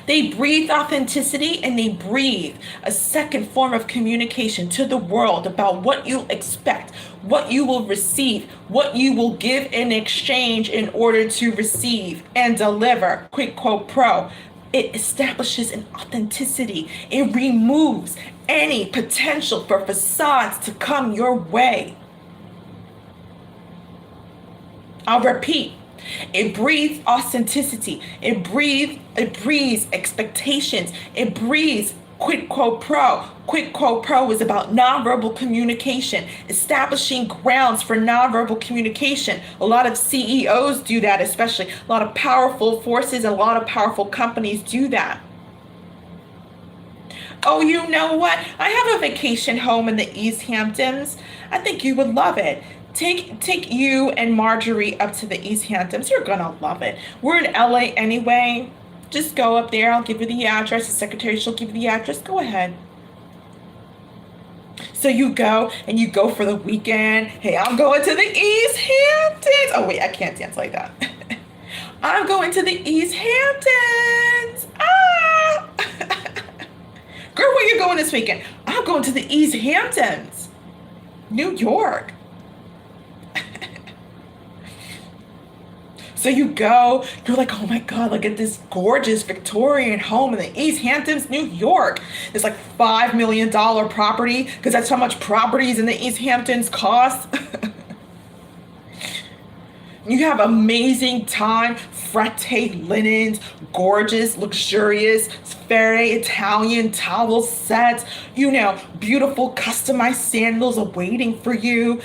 They breathe authenticity, and they breathe a second form of communication to the world about what you expect, what you will receive, what you will give in exchange in order to receive and deliver. Quid pro quo. It establishes an authenticity. It removes any potential for facades to come your way. I'll repeat. It breathes authenticity. It breathes expectations. It breathes quid pro quo. Quid pro quo is about nonverbal communication, establishing grounds for nonverbal communication. A lot of CEOs do that, especially. A lot of powerful forces, a lot of powerful companies do that. Oh, you know what? I have a vacation home in the East Hamptons. I think you would love it. Take you and Marjorie up to the East Hamptons. You're gonna love it. We're in LA anyway. Just go up there. I'll give you the address. The secretary, she'll give you the address. Go ahead. So you go and you go for the weekend. Hey, I'm going to the East Hamptons. Oh wait, I can't dance like that. I'm going to the East Hamptons. Ah! Girl, where you going this weekend? I'm going to the East Hamptons, New York. So you go, you're like, oh my God, look at this gorgeous Victorian home in the East Hamptons, New York. It's like $5 million property, because that's how much properties in the East Hamptons cost. You have amazing time, frette linens, gorgeous, luxurious, very Italian towel sets, beautiful customized sandals awaiting for you,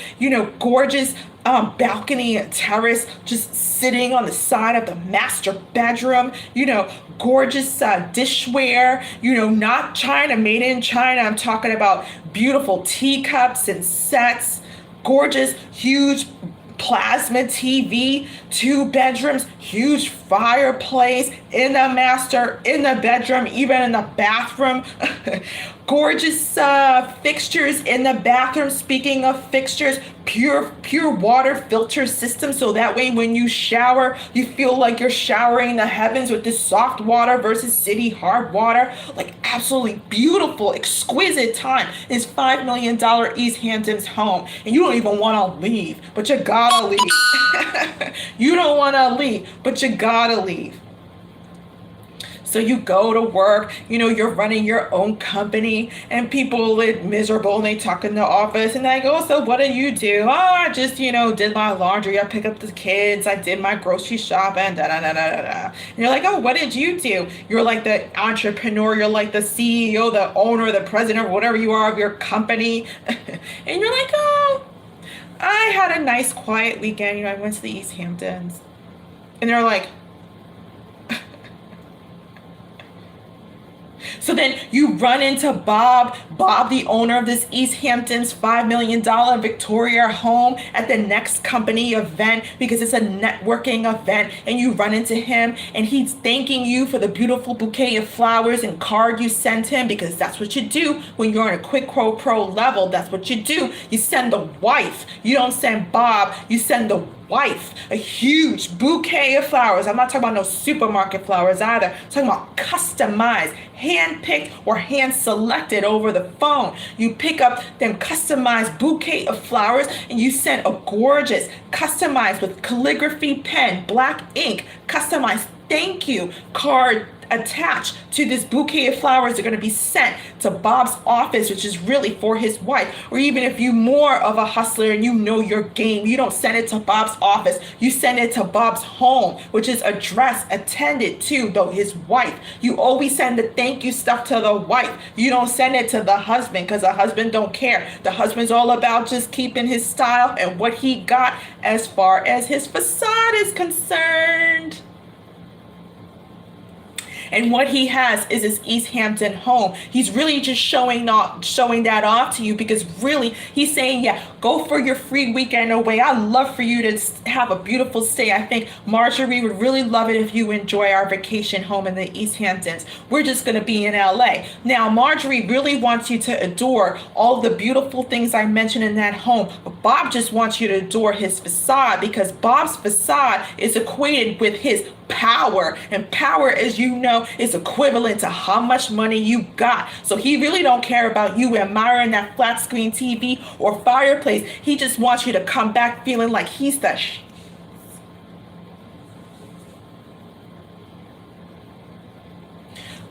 gorgeous balcony and terrace just sitting on the side of the master bedroom, gorgeous dishware, not China, made in China. I'm talking about beautiful teacups and sets, gorgeous, huge plasma TV, 2 bedrooms, huge fireplace in the bedroom, even in the bathroom, gorgeous fixtures in the bathroom. Speaking of fixtures, pure water filter system, so that way when you shower, you feel like you're showering the heavens with this soft water versus city hard water. Like, absolutely beautiful, exquisite time. It's $5 million East Hampton's home, and you don't even want to leave, but you gotta leave. You don't want to leave, but you gotta leave. So you go to work, you're running your own company, and people look miserable and they talk in the office and I go, so what do you do? Oh, I just, did my laundry. I pick up the kids. I did my grocery shopping, da, da, da, da, da, da. And you're like, oh, what did you do? You're like the entrepreneur. You're like the CEO, the owner, the president, or whatever you are of your company. And you're like, oh, I had a nice quiet weekend. I went to the East Hamptons. And they're like, so then you run into Bob, the owner of this East Hampton's $5 million Victoria home, at the next company event, because it's a networking event, and you run into him and he's thanking you for the beautiful bouquet of flowers and card you sent him, because that's what you do when you're on a quid pro level. That's what you do. You send the wife. You don't send Bob. You send the wife a huge bouquet of flowers. I'm not talking about no supermarket flowers either. I'm talking about customized, hand-picked or hand-selected over the phone. You pick up them customized bouquet of flowers and you send a gorgeous, customized with calligraphy pen, black ink, customized thank you card attached to this bouquet of flowers. Are going to be sent to Bob's office, which is really for his wife. Or even if you're more of a hustler and you know your game, you don't send it to Bob's office. You send it to Bob's home, which is addressed, attended to his wife. You always send the thank you stuff to the wife. You don't send it to the husband, because the husband don't care. The husband's all about just keeping his style and what he got as far as his facade is concerned. And what he has is his East Hampton home. He's really just showing that off to you, because really he's saying, yeah, go for your free weekend away. I'd love for you to have a beautiful stay. I think Marjorie would really love it if you enjoy our vacation home in the East Hamptons. We're just going to be in LA. Now, Marjorie really wants you to adore all the beautiful things I mentioned in that home. But Bob just wants you to adore his facade, because Bob's facade is equated with his power, and power, as you know, is equivalent to how much money you got. So he really don't care about you admiring that flat screen TV or fireplace. He just wants you to come back feeling like he's the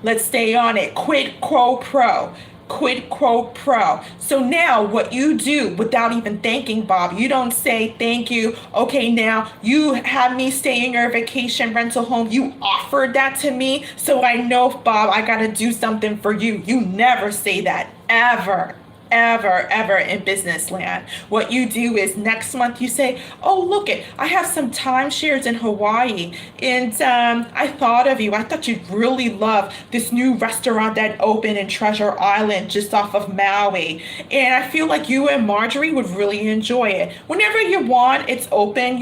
Let's stay on it. Quid pro quo. Quid pro quo. So now what you do, without even thanking Bob, you don't say thank you. Okay, now you have me stay in your vacation rental home. You offered that to me, so I know, Bob, I got to do something for you. You never say that, ever in business land. What you do is next month you say, oh, look it, I have some timeshares in Hawaii, and I thought of you. I thought you'd really love this new restaurant that opened in Treasure Island just off of Maui, and I feel like you and Marjorie would really enjoy it. Whenever you want, it's open,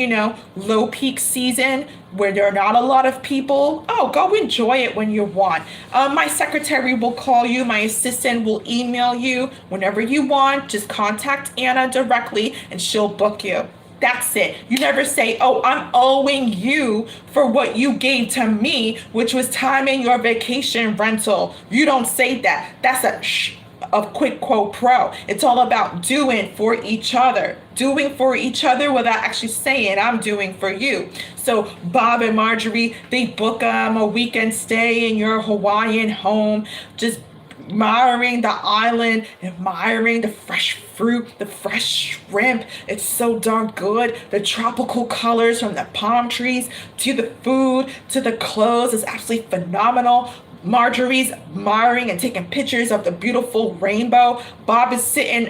low peak season, where there are not a lot of people. Oh, go enjoy it when you want. My secretary will call you. My assistant will email you. Whenever you want, just contact Anna directly and she'll book you. That's it. You never say, oh, I'm owing you for what you gave to me, which was time in your vacation rental. You don't say that. That's a quid pro quo. It's all about doing for each other. Doing for each other without actually saying, I'm doing for you. So Bob and Marjorie, they book a weekend stay in your Hawaiian home, just admiring the island, admiring the fresh fruit, the fresh shrimp. It's so darn good. The tropical colors from the palm trees to the food to the clothes is absolutely phenomenal. Marjorie's admiring and taking pictures of the beautiful rainbow. Bob is sitting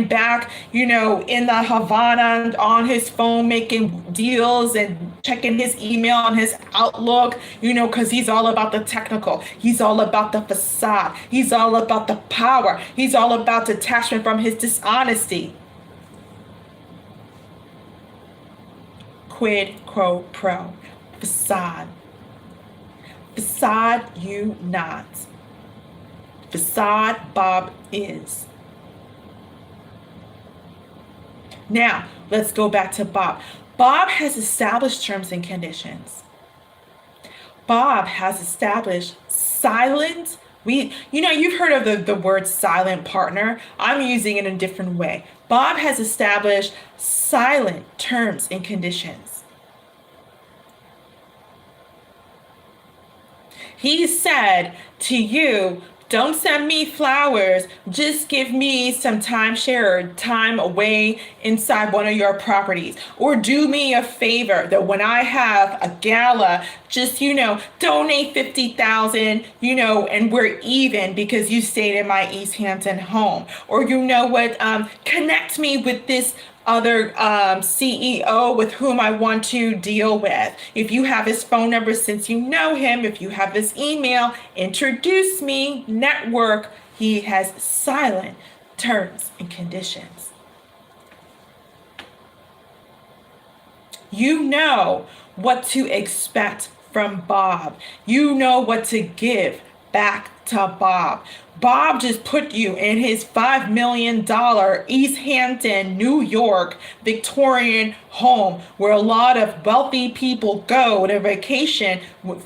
back, in the Havana on his phone, making deals and checking his email on his Outlook, because he's all about the technical. He's all about the facade. He's all about the power. He's all about detachment from his dishonesty. Quid pro quo. Facade. Facade you not. Façade Bob is. Now, let's go back to Bob. Bob has established terms and conditions. Bob has established silent. You've heard of the word silent partner. I'm using it in a different way. Bob has established silent terms and conditions. He said to you, don't send me flowers, just give me some timeshare or time away inside one of your properties. Or do me a favor that when I have a gala, just, donate 50,000, and we're even because you stayed in my East Hampton home. Or connect me with this other CEO with whom I want to deal with. If you have his phone number, since you know him, if you have his email, introduce me, network. He has silent terms and conditions. You know what to expect from Bob. You know what to give back to Bob. Bob just put you in his $5 million East Hampton, New York, Victorian home where a lot of wealthy people go to vacation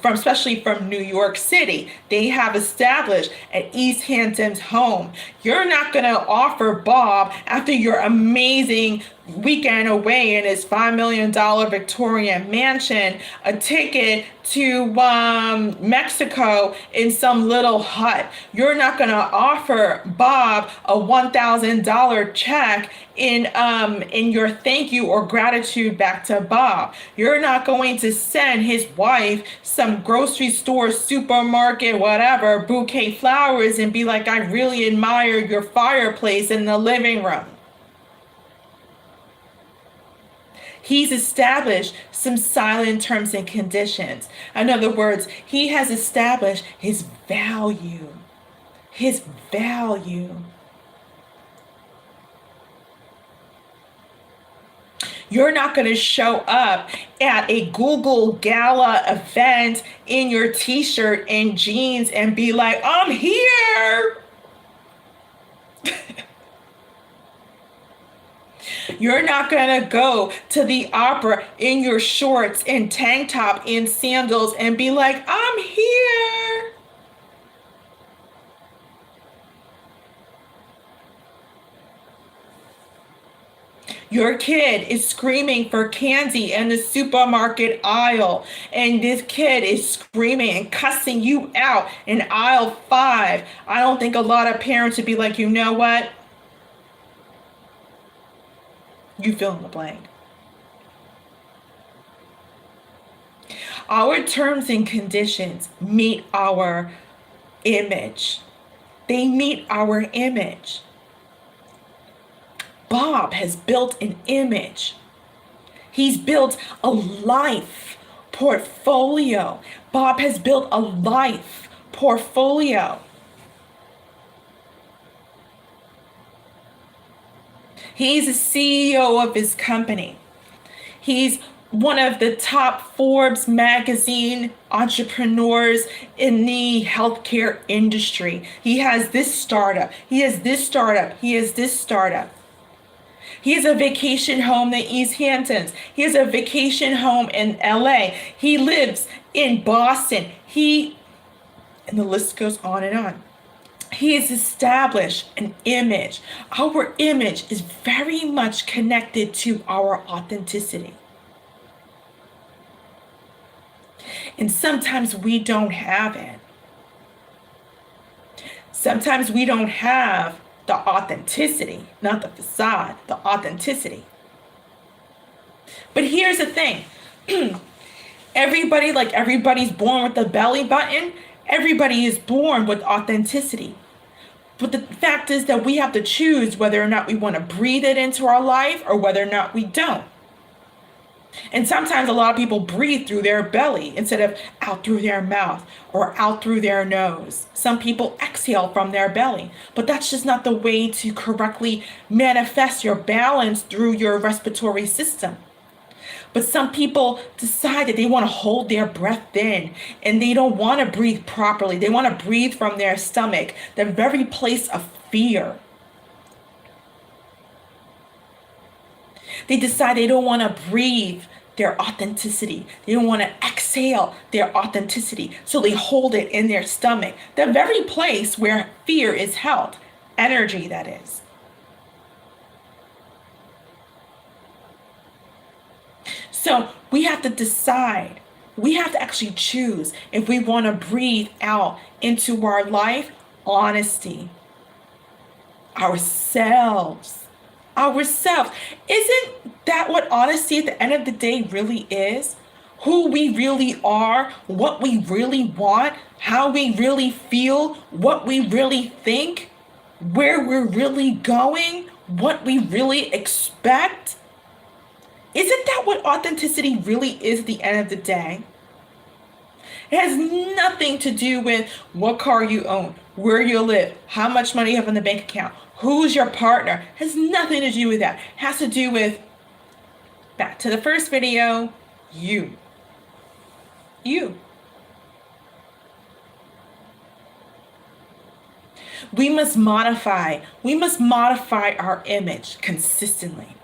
especially from New York City. They have established an East Hampton's home. You're not going to offer Bob, after your amazing weekend away in his $5 million Victorian mansion, a ticket to Mexico in some little hut. You're not going to offer Bob a $1,000 check in your thank you or gratitude back to Bob. You're not going to send his wife some grocery store, supermarket, whatever, bouquet flowers and be like, I really admire your fireplace in the living room. He's established some silent terms and conditions. In other words, he has established his value. His value. You're not going to show up at a Google Gala event in your t-shirt and jeans and be like, I'm here. You're not going to go to the opera in your shorts and tank top and sandals and be like, I'm here. Your kid is screaming for candy in the supermarket aisle, and this kid is screaming and cussing you out in aisle 5. I don't think a lot of parents would be like, you know what? You fill in the blank. Our terms and conditions meet our image. They meet our image. Bob has built an image. He's built a life portfolio. Bob has built a life portfolio. He's a CEO of his company. He's one of the top Forbes magazine entrepreneurs in the healthcare industry. He has this startup. He has this startup. He has this startup. He has a vacation home in the East Hamptons. He has a vacation home in LA. He lives in Boston. And the list goes on and on. He has established an image. Our image is very much connected to our authenticity. And sometimes we don't have it. Sometimes we don't have the authenticity, not the facade, the authenticity. But here's the thing. Everybody's born with the belly button. Everybody is born with authenticity. But the fact is that we have to choose whether or not we want to breathe it into our life or whether or not we don't. And sometimes a lot of people breathe through their belly instead of out through their mouth or out through their nose. Some people exhale from their belly, but that's just not the way to correctly manifest your balance through your respiratory system. But some people decide that they want to hold their breath in and they don't want to breathe properly. They want to breathe from their stomach, the very place of fear. They decide they don't want to breathe their authenticity. They don't want to exhale their authenticity. So they hold it in their stomach, the very place where fear is held, energy that is. So we have to decide, we have to actually choose if we want to breathe out into our life honesty, ourselves. Isn't that what honesty at the end of the day really is? Who we really are, what we really want, how we really feel, what we really think, where we're really going, what we really expect. Isn't that what authenticity really is at the end of the day? It has nothing to do with what car you own, where you live, how much money you have in the bank account, who's your partner. It has nothing to do with that. It has to do with, back to the first video, you. We must modify our image consistently.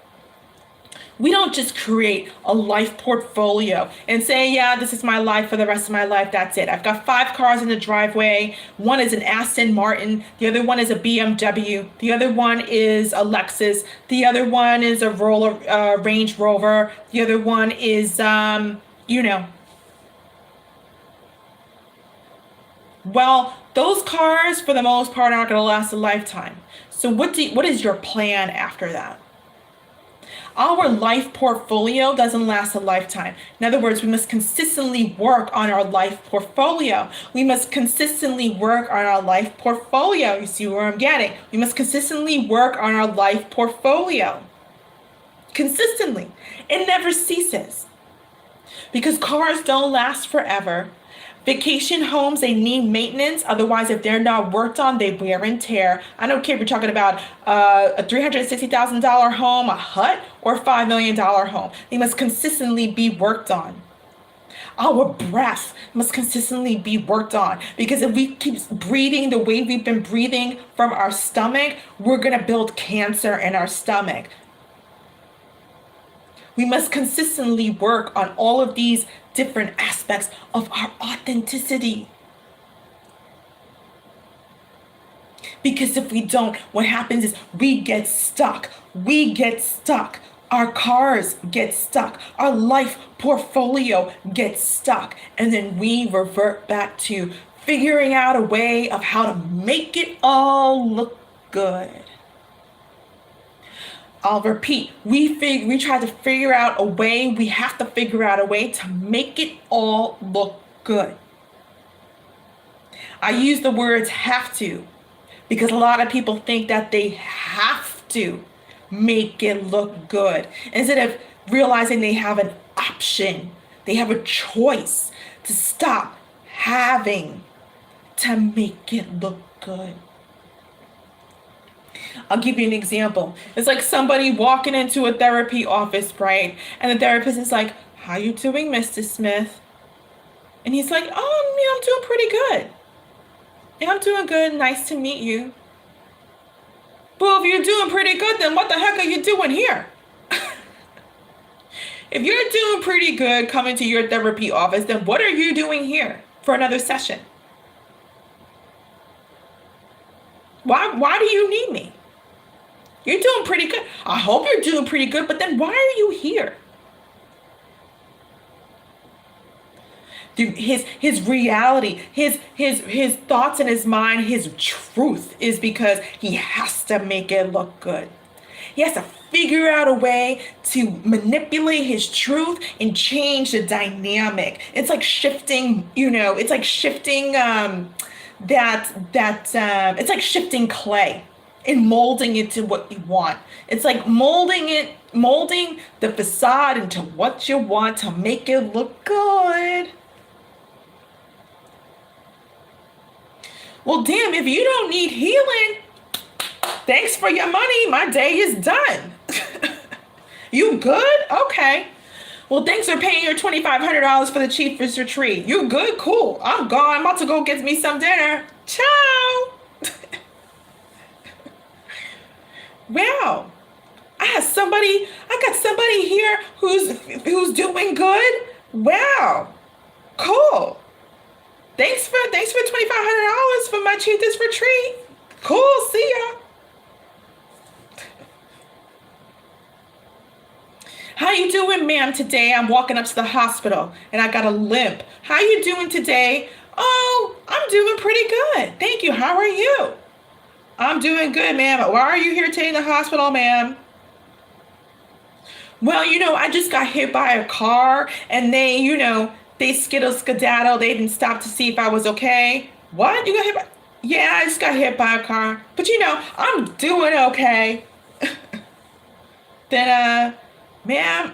We don't just create a life portfolio and say, yeah, this is my life for the rest of my life. That's it. I've got 5 cars in the driveway. One is an Aston Martin. The other one is a BMW. The other one is a Lexus. The other one is a Range Rover. The other one is, Well, those cars, for the most part, aren't going to last a lifetime. So what is your plan after that? Our life portfolio doesn't last a lifetime. In other words, we must consistently work on our life portfolio. You see where I'm getting? We must consistently work on our life portfolio. Consistently. It never ceases. Because cars don't last forever. Vacation homes, they need maintenance. Otherwise, if they're not worked on, they wear and tear. I don't care if you're talking about a $360,000 home, a hut, or a $5 million home. They must consistently be worked on. Our breath must consistently be worked on. Because if we keep breathing the way we've been breathing from our stomach, we're going to build cancer in our stomach. We must consistently work on all of these different aspects of our authenticity. Because if we don't, what happens is we get stuck. Our cars get stuck. Our life portfolio gets stuck. And then we revert back to figuring out a way of how to make it all look good. I'll repeat, we try to figure out a way, we have to figure out a way to make it all look good. I use the words have to because a lot of people think that they have to make it look good instead of realizing they have an option, they have a choice to stop having to make it look good. I'll give you an example. It's like somebody walking into a therapy office, right? And the therapist is like, how you doing, Mr. Smith? And he's like, I'm doing pretty good. Yeah, I'm doing good. Nice to meet you. Well, if you're doing pretty good, then what the heck are you doing here? If you're doing pretty good coming to your therapy office, then what are you doing here for another session? Why do you need me? You're doing pretty good. I hope you're doing pretty good, but then why are you here? His reality, his thoughts in his mind, his truth is because he has to make it look good. He has to figure out a way to manipulate his truth and change the dynamic. It's like shifting, it's like shifting it's like shifting clay and molding it to what you want. It's like molding the facade into what you want to make it look good. Well, damn, if you don't need healing, thanks for your money. My day is done. You good? Okay. Well, thanks for paying your $2,500 for the Chieftess retreat. You good? Cool. I'm gone. I'm about to go get me some dinner. Ciao. Wow. I got somebody here who's doing good. Wow. Cool. Thanks for $2,500 for my Chieftess retreat. Cool. See ya. How you doing, ma'am? Today I'm walking up to the hospital and I got a limp. How you doing today? Oh, I'm doing pretty good. Thank you. How are you? I'm doing good, ma'am. Why are you here today in the hospital, ma'am? Well, I just got hit by a car and they skedaddle. They didn't stop to see if I was okay. What? You got hit by? Yeah, I just got hit by a car. But I'm doing okay. Then, ma'am,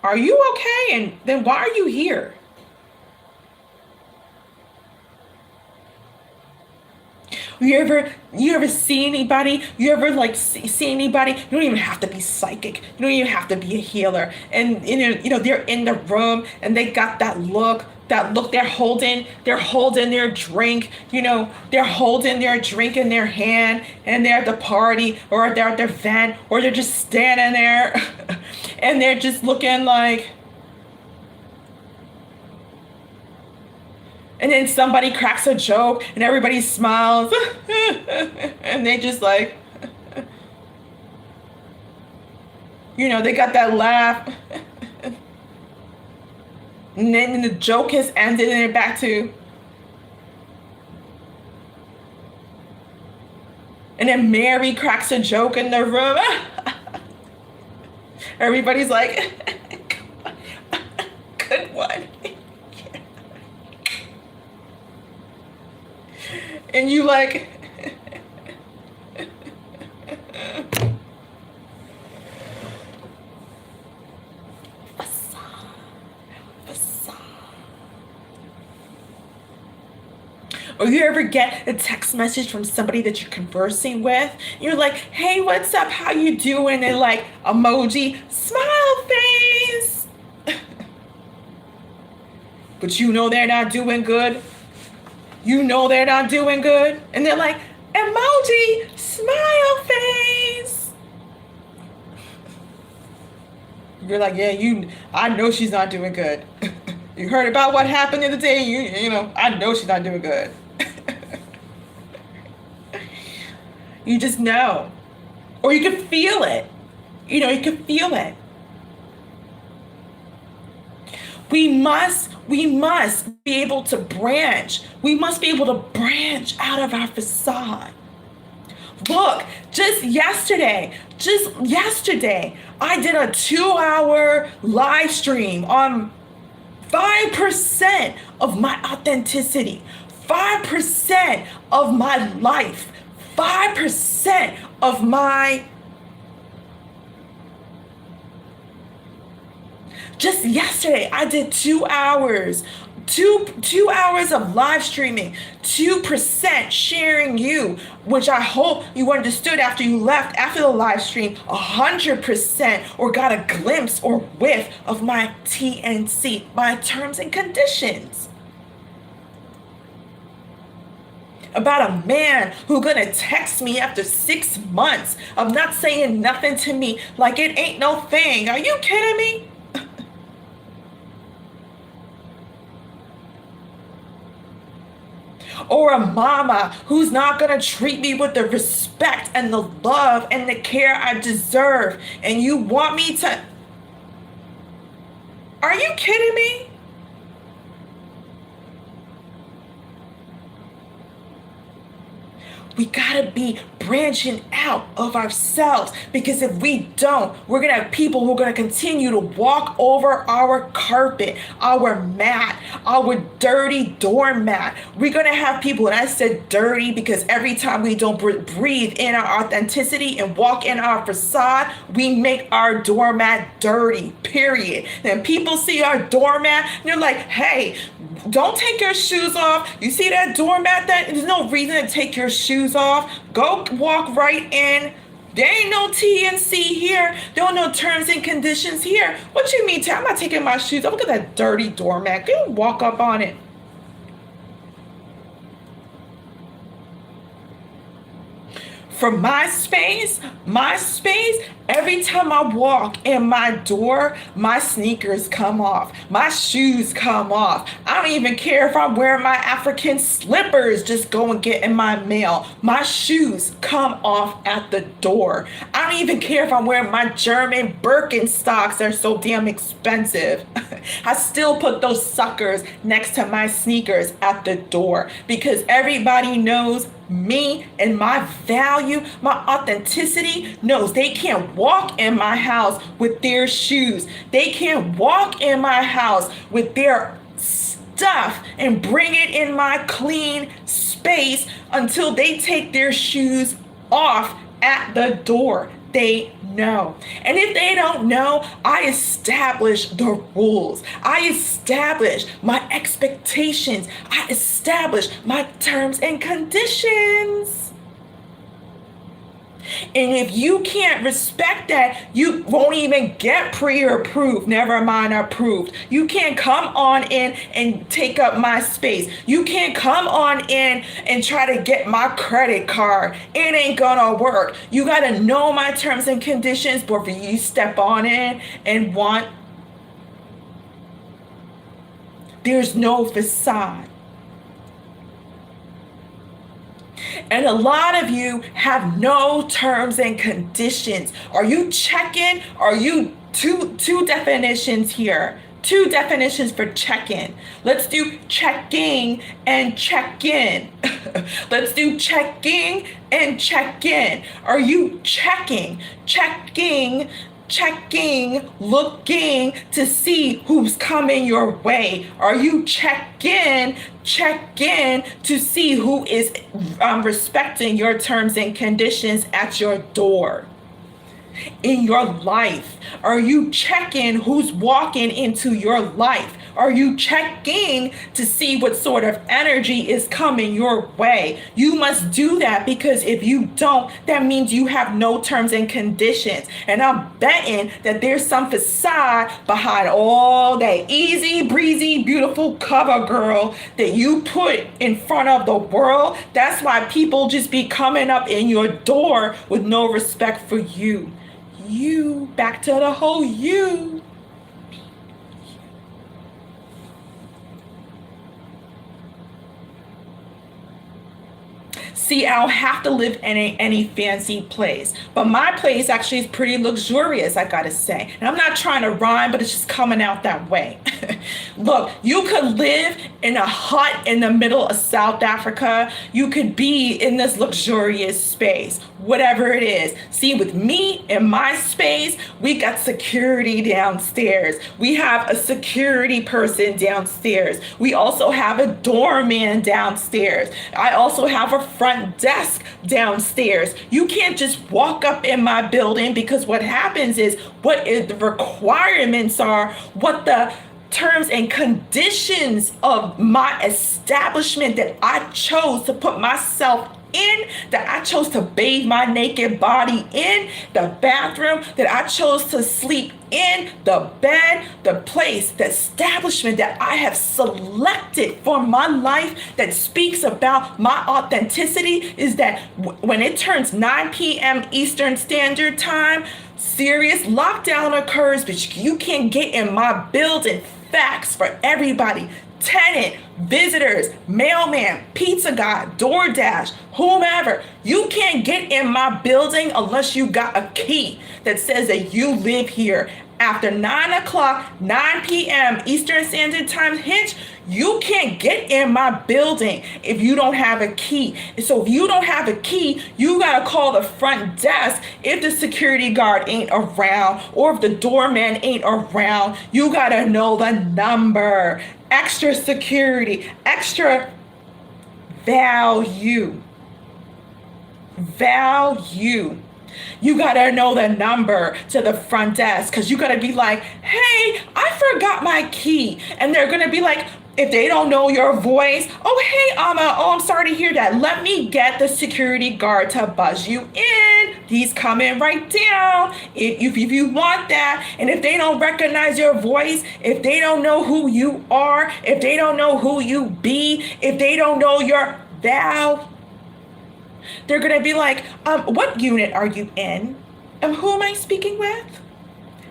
are you okay? And then why are you here? You ever see anybody? You ever see anybody? You don't even have to be psychic. You don't even have to be a healer. And they're in the room and they got that look. They're holding their drink. They're holding their drink in their hand and they're at the party or they're at their event or they're just standing there and they're just looking like. And then somebody cracks a joke and everybody smiles and they just they got that laugh. And then the joke has ended and they're back to. And then Mary cracks a joke in the room. Everybody's like, good one. And you like, or you ever get a text message from somebody that you're conversing with? You're like, hey, what's up? How you doing? And like emoji, smile face. But they're not doing good. They're not doing good. And they're like, emoji, smile face. You're like, yeah, I know she's not doing good. You heard about what happened the other day? I know she's not doing good. You just know. Or you can feel it. You can feel it. We must be able to branch. We must be able to branch out of our facade. Look, just yesterday, I did a 2-hour live stream on 5% of my authenticity, 5% of my life, 5% of my. Just yesterday, I did 2 hours, two hours of live streaming, 2% sharing you, which I hope you understood after you left after the live stream, 100% or got a glimpse or whiff of my TNC, my terms and conditions. About a man who's gonna text me after 6 months of not saying nothing to me like it ain't no thing. Are you kidding me? Or a mama who's not going to treat me with the respect and the love and the care I deserve. And you want me to. Are you kidding me? We gotta be branching out of ourselves, because if we don't, we're gonna have people who are gonna continue to walk over our carpet, our mat, our dirty doormat. We're gonna have people, and I said dirty because every time we don't breathe in our authenticity and walk in our facade, we make our doormat dirty, period. And people see our doormat and they're like, hey, don't take your shoes off. You see that doormat? There's no reason to take your shoes off. Go walk right in. There ain't no TNC here. There are no terms and conditions here. What you mean? I'm not taking my shoes off. Look at that dirty doormat. You walk up on it. For my space, every time I walk in my door, my sneakers come off. My shoes come off. I don't even care if I'm wearing my African slippers, just go and get in my mail. My shoes come off at the door. I don't even care if I'm wearing my German Birkenstocks. They're so damn expensive. I still put those suckers next to my sneakers at the door because everybody knows me and my value, my authenticity knows they can't walk in my house with their shoes. They can't walk in my house with their stuff and bring it in my clean space until they take their shoes off at the door. They know. And if they don't know, I establish the rules. I establish my expectations. I establish my terms and conditions. And if you can't respect that, you won't even get pre-approved, never mind approved. You can't come on in and take up my space. You can't come on in and try to get my credit card. It ain't gonna work. You gotta know my terms and conditions before you step on in and want. There's no facade. And a lot of you have no terms and conditions. Are you checking? Are you two definitions here? Two definitions for check-in. Let's do checking and check-in. Let's do checking and check-in. Are you checking, looking to see who's coming your way? Are you check in to see who is respecting your terms and conditions at your door? In your life, are you checking who's walking into your life? Are you checking to see what sort of energy is coming your way? You must do that, because if you don't, that means you have no terms and conditions. And I'm betting that there's some facade behind all that easy breezy, beautiful cover girl that you put in front of the world. That's why people just be coming up in your door with no respect for you. You, back to the whole you. See, I don't have to live in any fancy place, but my place actually is pretty luxurious, I gotta say. And I'm not trying to rhyme, but it's just coming out that way. Look, you could live in a hut in the middle of South Africa. You could be in this luxurious space, whatever it is. See, with me in my space, we got security downstairs. We have a security person downstairs. We also have a doorman downstairs. I also have a front desk downstairs. You can't just walk up in my building, because what happens is the requirements are, what the terms and conditions of my establishment that I chose to put myself in, that I chose to bathe my naked body in, the bathroom that I chose to sleep in, the bed, the place, the establishment that I have selected for my life, that speaks about my authenticity, is that when it turns 9 p.m. Eastern Standard Time, serious lockdown occurs, but you can't get in my building. Facts for everybody. Tenant, visitors, mailman, pizza guy, DoorDash, whomever. You can't get in my building unless you got a key that says that you live here. After 9 o'clock, 9 p.m. Eastern Standard Time hits, you can't get in my building if you don't have a key. So if you don't have a key, you gotta call the front desk. If the security guard ain't around, or if the doorman ain't around, you gotta know the number. Extra security, extra value. You gotta know the number to the front desk because you gotta be like, hey, I forgot my key. And they're gonna be like, if they don't know your voice, oh, hey, Amma, oh, I'm sorry to hear that. Let me get the security guard to buzz you in. He's coming right down if you want that. And if they don't recognize your voice, if they don't know who you are, if they don't know who you be, if they don't know your vow, they're going to be like, what unit are you in? Who am I speaking with?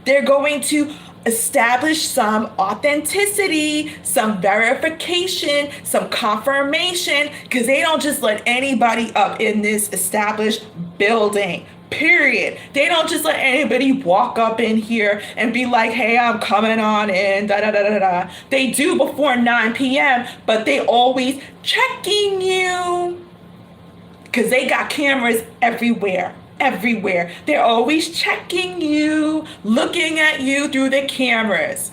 They're going to establish some authenticity, some verification, some confirmation, because they don't just let anybody up in this established building. Period. They don't just let anybody walk up in here and be like, hey, I'm coming on in, da da da da da. They do before 9 p.m., but they always checking you. Because they got cameras everywhere. Everywhere. They're always checking you, looking at you through the cameras.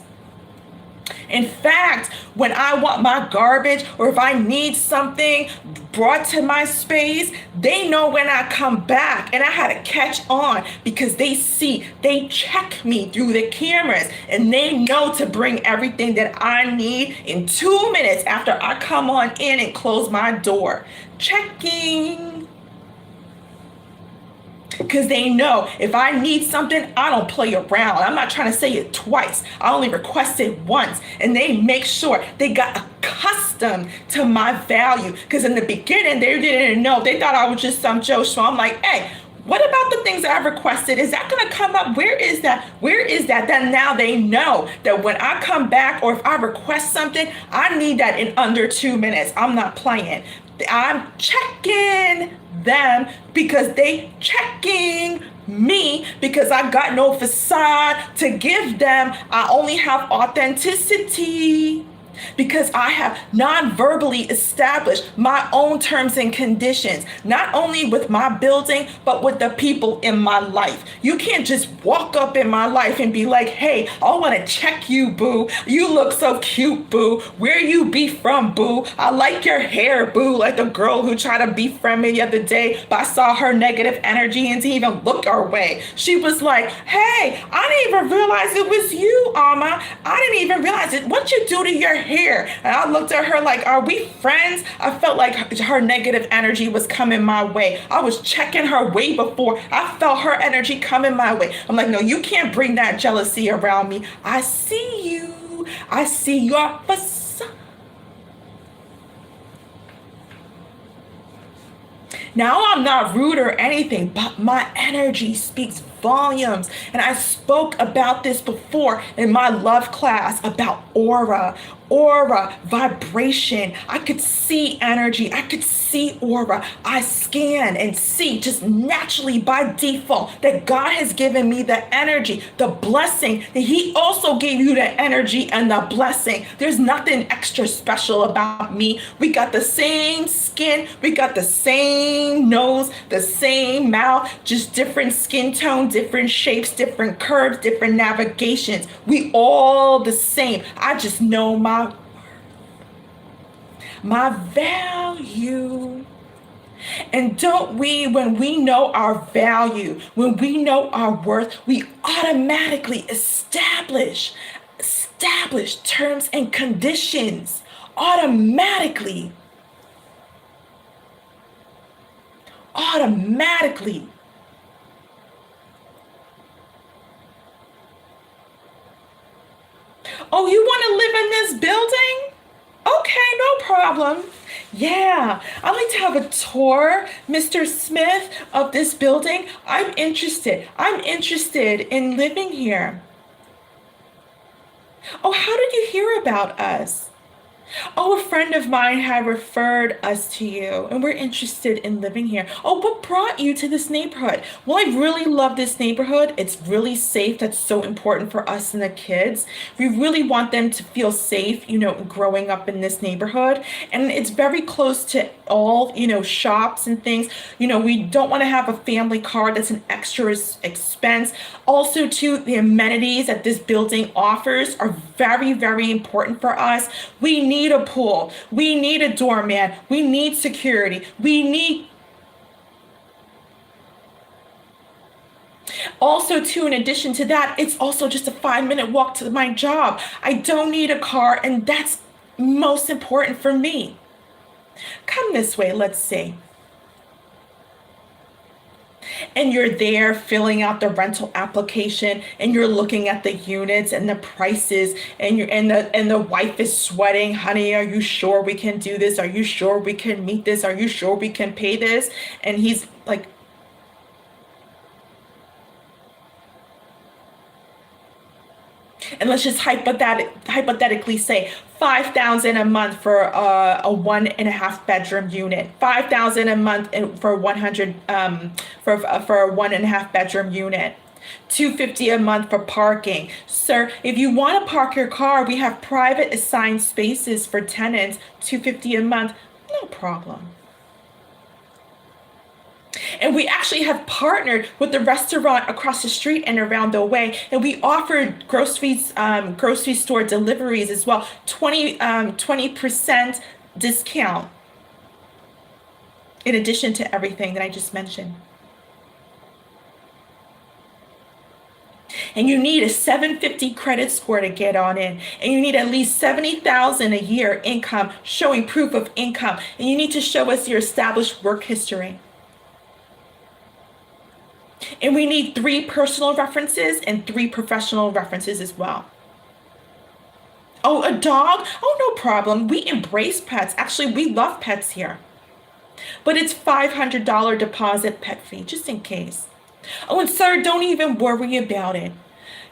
In fact, when I want my garbage or if I need something brought to my space, they know when I come back, and I had to catch on because they check me through the cameras, and they know to bring everything that I need in 2 minutes after I come on in and close my door. Checking. Because they know if I need something, I don't play around. I'm not trying to say it twice. I only request it once. And they make sure they got accustomed to my value. Because in the beginning, they didn't know. They thought I was just some Joe Schmo. I'm like, hey, what about the things that I've requested? Is that going to come up? Where is that? Where is that? Then now they know that when I come back or if I request something, I need that in under 2 minutes. I'm not playing. I'm checking them because they checking me because I got no facade to give them. I only have authenticity because I have non-verbally established my own terms and conditions, not only with my building, but with the people in my life. You can't just walk up in my life and be like, hey, I want to check you, boo. You look so cute, boo. Where you be from, boo? I like your hair, boo. Like the girl who tried to befriend me the other day, but I saw her negative energy and didn't even look our way. She was like, hey, I didn't even realize it was you, Amma. I didn't even realize it. What you do to your hair? And I looked at her like, are we friends? I felt like her negative energy was coming my way. I was checking her way before I felt her energy coming my way. I'm like, no, you can't bring that jealousy around me. I see you. I see your facade. Now I'm not rude or anything, but my energy speaks volumes. And I spoke about this before in my love class about aura, vibration. I could see energy. I could see aura. I scan and see just naturally by default that God has given me the energy, the blessing, that He also gave you the energy and the blessing. There's nothing extra special about me. We got the same skin. We got the same nose, the same mouth, just different skin tone, different shapes, different curves, different navigations. We all the same. I just know my value. And don't we, when we know our value, when we know our worth, we automatically establish terms and conditions automatically. Oh, you want to live in this building? Okay, no problem. Yeah, I'd like to have a tour, Mr. Smith, of this building. I'm interested. I'm interested in living here. Oh, how did you hear about us? Oh, a friend of mine had referred us to you, and we're interested in living here. Oh, what brought you to this neighborhood? Well, I really love this neighborhood. It's really safe. That's so important for us and the kids. We really want them to feel safe, growing up in this neighborhood. And it's very close to all, shops and things. We don't want to have a family car. That's an extra expense. Also, too, the amenities that this building offers are very, very important for us. We need a pool. We need a doorman. We need security. We need Also, too, in addition to that, it's also just a 5-minute walk to my job. I don't need a car, and that's most important for me. Come this way, let's see. And you're there filling out the rental application, and you're looking at the units and the prices, and the wife is sweating. Honey, are you sure we can do this? Are you sure we can meet this? Are you sure we can pay this? And he's like, and let's just hypothetically say 5,000 a month for a 1.5 bedroom unit, 5,000 a month for 100 for a 1.5 bedroom unit, 250 a month for parking. Sir, if you want to park your car, we have private assigned spaces for tenants, 250 a month, no problem. And we actually have partnered with the restaurant across the street and around the way. And we offered grocery store deliveries as well. 20% discount in addition to everything that I just mentioned. And you need a 750 credit score to get on in. And you need at least 70,000 a year income, showing proof of income. And you need to show us your established work history. And we need 3 personal references and 3 professional references as well. Oh, a dog? Oh, no problem. We embrace pets. Actually, we love pets here. But it's $500 deposit pet fee, just in case. Oh, and sir, don't even worry about it.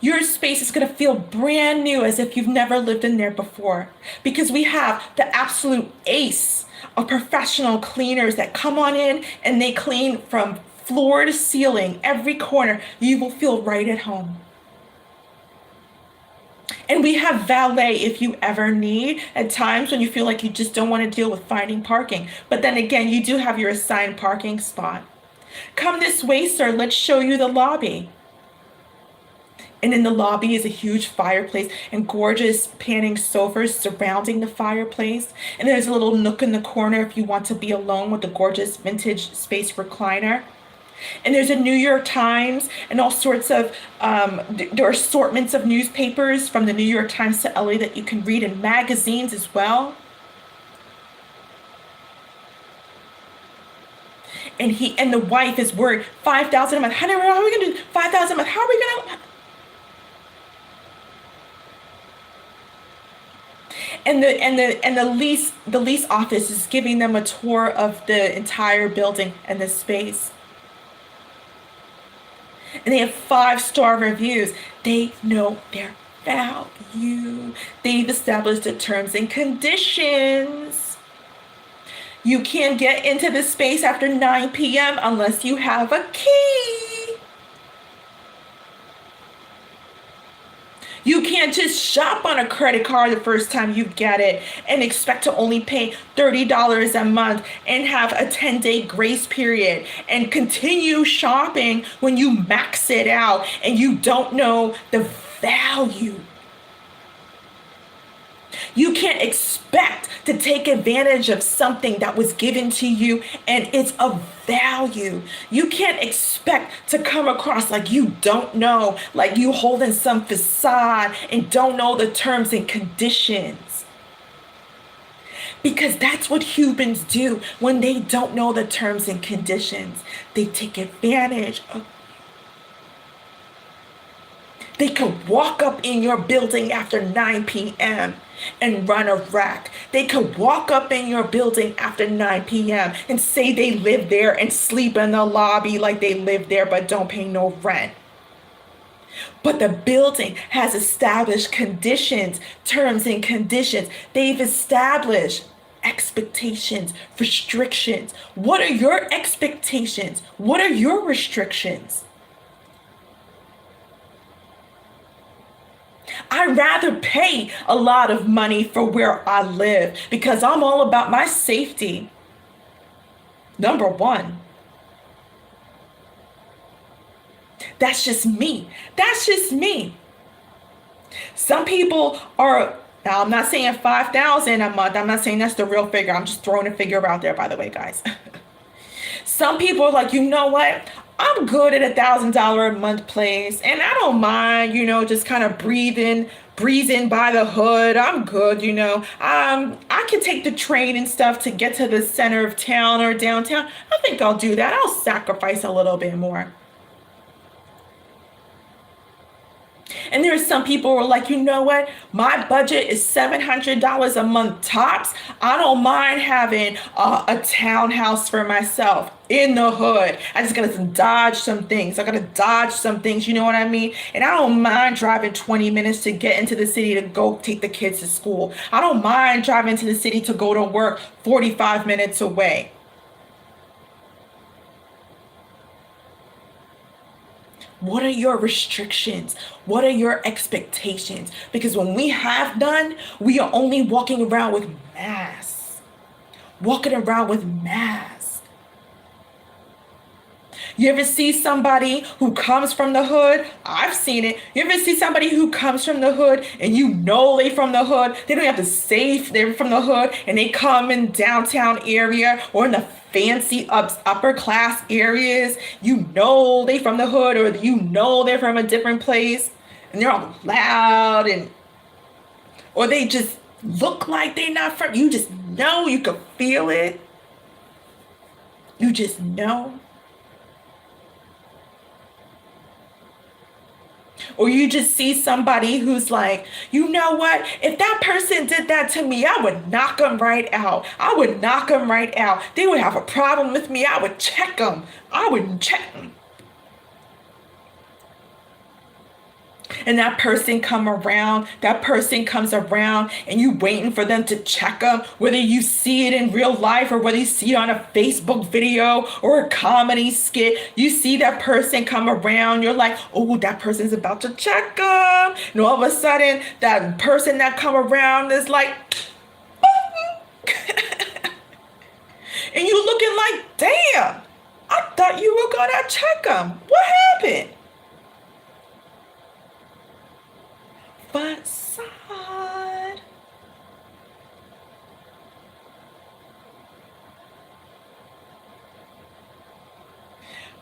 Your space is going to feel brand new, as if you've never lived in there before. Because we have the absolute ace of professional cleaners that come on in and they clean from floor to ceiling, every corner. You will feel right at home. And we have valet if you ever need, at times when you feel like you just don't want to deal with finding parking. But then again, you do have your assigned parking spot. Come this way, sir. Let's show you the lobby. And in the lobby is a huge fireplace and gorgeous panning sofas surrounding the fireplace. And there's a little nook in the corner if you want to be alone with the gorgeous vintage space recliner. And there's a New York Times and all sorts of, there are assortments of newspapers from the New York Times to LA that you can read, and magazines as well. And the wife is worried, 5,000 a month. Honey, how are we going to do 5,000 a month? How are we going to? And the lease office is giving them a tour of the entire building and the space. And they have 5-star reviews. They know their value. They've established the terms and conditions. You can't get into the space after 9 p.m. unless you have a key. You can't just shop on a credit card the first time you get it and expect to only pay $30 a month and have a 10-day grace period and continue shopping when you max it out and you don't know the value. You can't expect to take advantage of something that was given to you and it's of value. You can't expect to come across like you don't know, like you holding some facade and don't know the terms and conditions. Because that's what humans do when they don't know the terms and conditions. They take advantage of. They could walk up in your building after 9 p.m. and run a rack. They could walk up in your building after 9 p.m. and say they live there and sleep in the lobby like they live there but don't pay no rent. But the building has established conditions, terms and conditions. They've established expectations, restrictions. What are your expectations? What are your restrictions? I'd rather pay a lot of money for where I live because I'm all about my safety. Number one. That's just me. That's just me. Some people are, now I'm not saying 5,000 a month. I'm not saying that's the real figure. I'm just throwing a figure out there, by the way, guys. Some people are like, you know what? I'm good at $1,000 a month place, and I don't mind, just kind of breezing by the hood. I'm good, I can take the train and stuff to get to the center of town or downtown. I think I'll do that. I'll sacrifice a little bit more. And there are some people who are like, you know what? My budget is $700 a month tops. I don't mind having a townhouse for myself in the hood. I just gotta dodge some things. I gotta dodge some things, you know what I mean? And I don't mind driving 20 minutes to get into the city to go take the kids to school. I don't mind driving to the city to go to work 45 minutes away. What are your restrictions? What are your expectations? Because when we have none, we are only walking around with masks. Walking around with masks. You ever see somebody who comes from the hood? I've seen it. You ever see somebody who comes from the hood and you know they from the hood? They don't have to say they're from the hood, and they come in downtown area or in the fancy upper class areas. You know they from the hood, or you know they're from a different place, and they're all loud, or they just look like they're not from. You just know, you can feel it. You just know. Or you just see somebody who's like, you know what? If that person did that to me, I would knock them right out. I would knock them right out. They would have a problem with me. I would check them. I would check them. And that person comes around, and you waiting for them to check them, whether you see it in real life or whether you see it on a Facebook video or a comedy skit. You see that person come around, you're like, oh, that person's about to check them. And all of a sudden, that person that come around is like, and you looking like, damn, I thought you were gonna check them. What happened? Façade.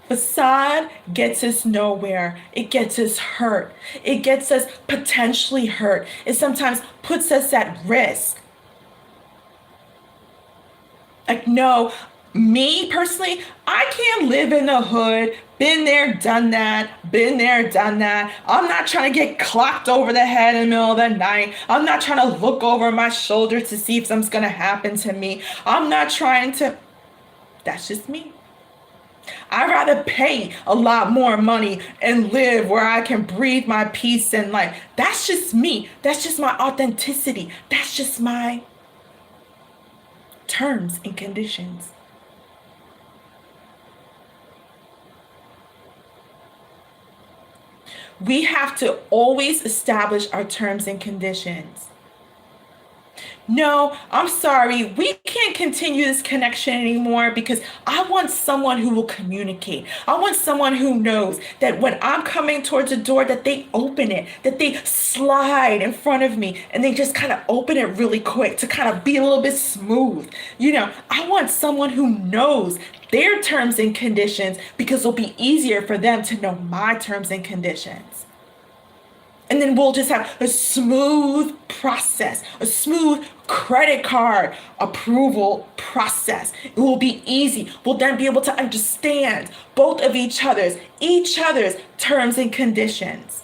Façade gets us nowhere. It gets us hurt. It gets us potentially hurt. It sometimes puts us at risk. Like, no, me personally, I can't live in the hood. Been there, done that. Been there, done that. I'm not trying to get clocked over the head in the middle of the night. I'm not trying to look over my shoulder to see if something's going to happen to me. I'm not trying to. That's just me. I'd rather pay a lot more money and live where I can breathe my peace and life. That's just me. That's just my authenticity. That's just my terms and conditions. We have to always establish our terms and conditions. No, I'm sorry. We can't continue this connection anymore because I want someone who will communicate. I want someone who knows that when I'm coming towards a door, that they open it, that they slide in front of me and they just kind of open it really quick to kind of be a little bit smooth. I want someone who knows their terms and conditions because it'll be easier for them to know my terms and conditions. And then we'll just have a smooth process, a smooth credit card approval process. It will be easy. We'll then be able to understand both of each other's terms and conditions.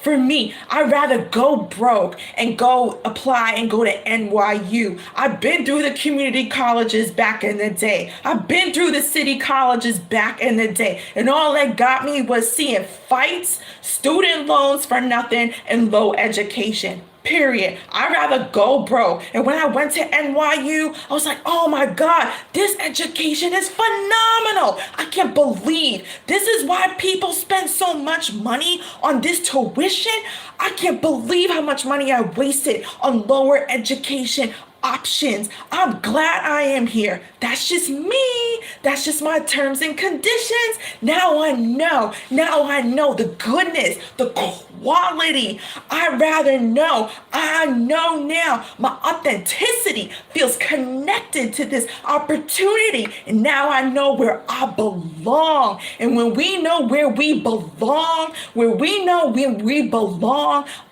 For me, I'd rather go broke and go apply and go to NYU. I've been through the community colleges back in the day. I've been through the city colleges back in the day. And all that got me was seeing fights, student loans for nothing, and low education. Period. I'd rather go broke. And when I went to NYU, I was like, oh my God, this education is phenomenal. I can't believe this is why people spend so much money on this tuition. I can't believe how much money I wasted on lower education. options. I'm glad I am here. That's just me. That's just my terms and conditions. Now I know. Now I know the goodness, the quality. I rather know. I know now. My authenticity feels connected to this opportunity. And now I know where I belong. And when we know where we belong,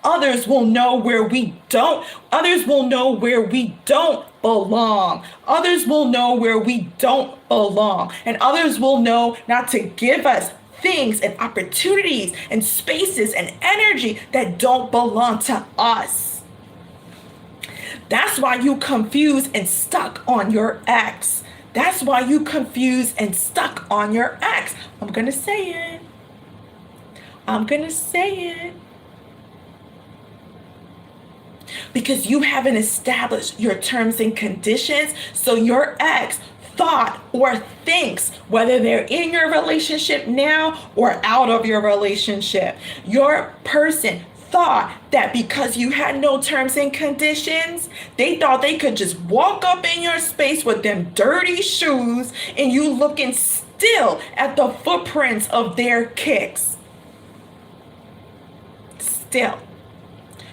others will know where we don't. Others will know where we don't belong. Others will know where we don't belong. And others will know not to give us things and opportunities and spaces and energy that don't belong to us. That's why you confused and stuck on your ex. That's why you confused and stuck on your ex. I'm going to say it. I'm going to say it. Because you haven't established your terms and conditions, so your ex thought or thinks, whether they're in your relationship now or out of your relationship, your person thought that because you had no terms and conditions, they thought they could just walk up in your space with them dirty shoes and you looking still at the footprints of their kicks. Still.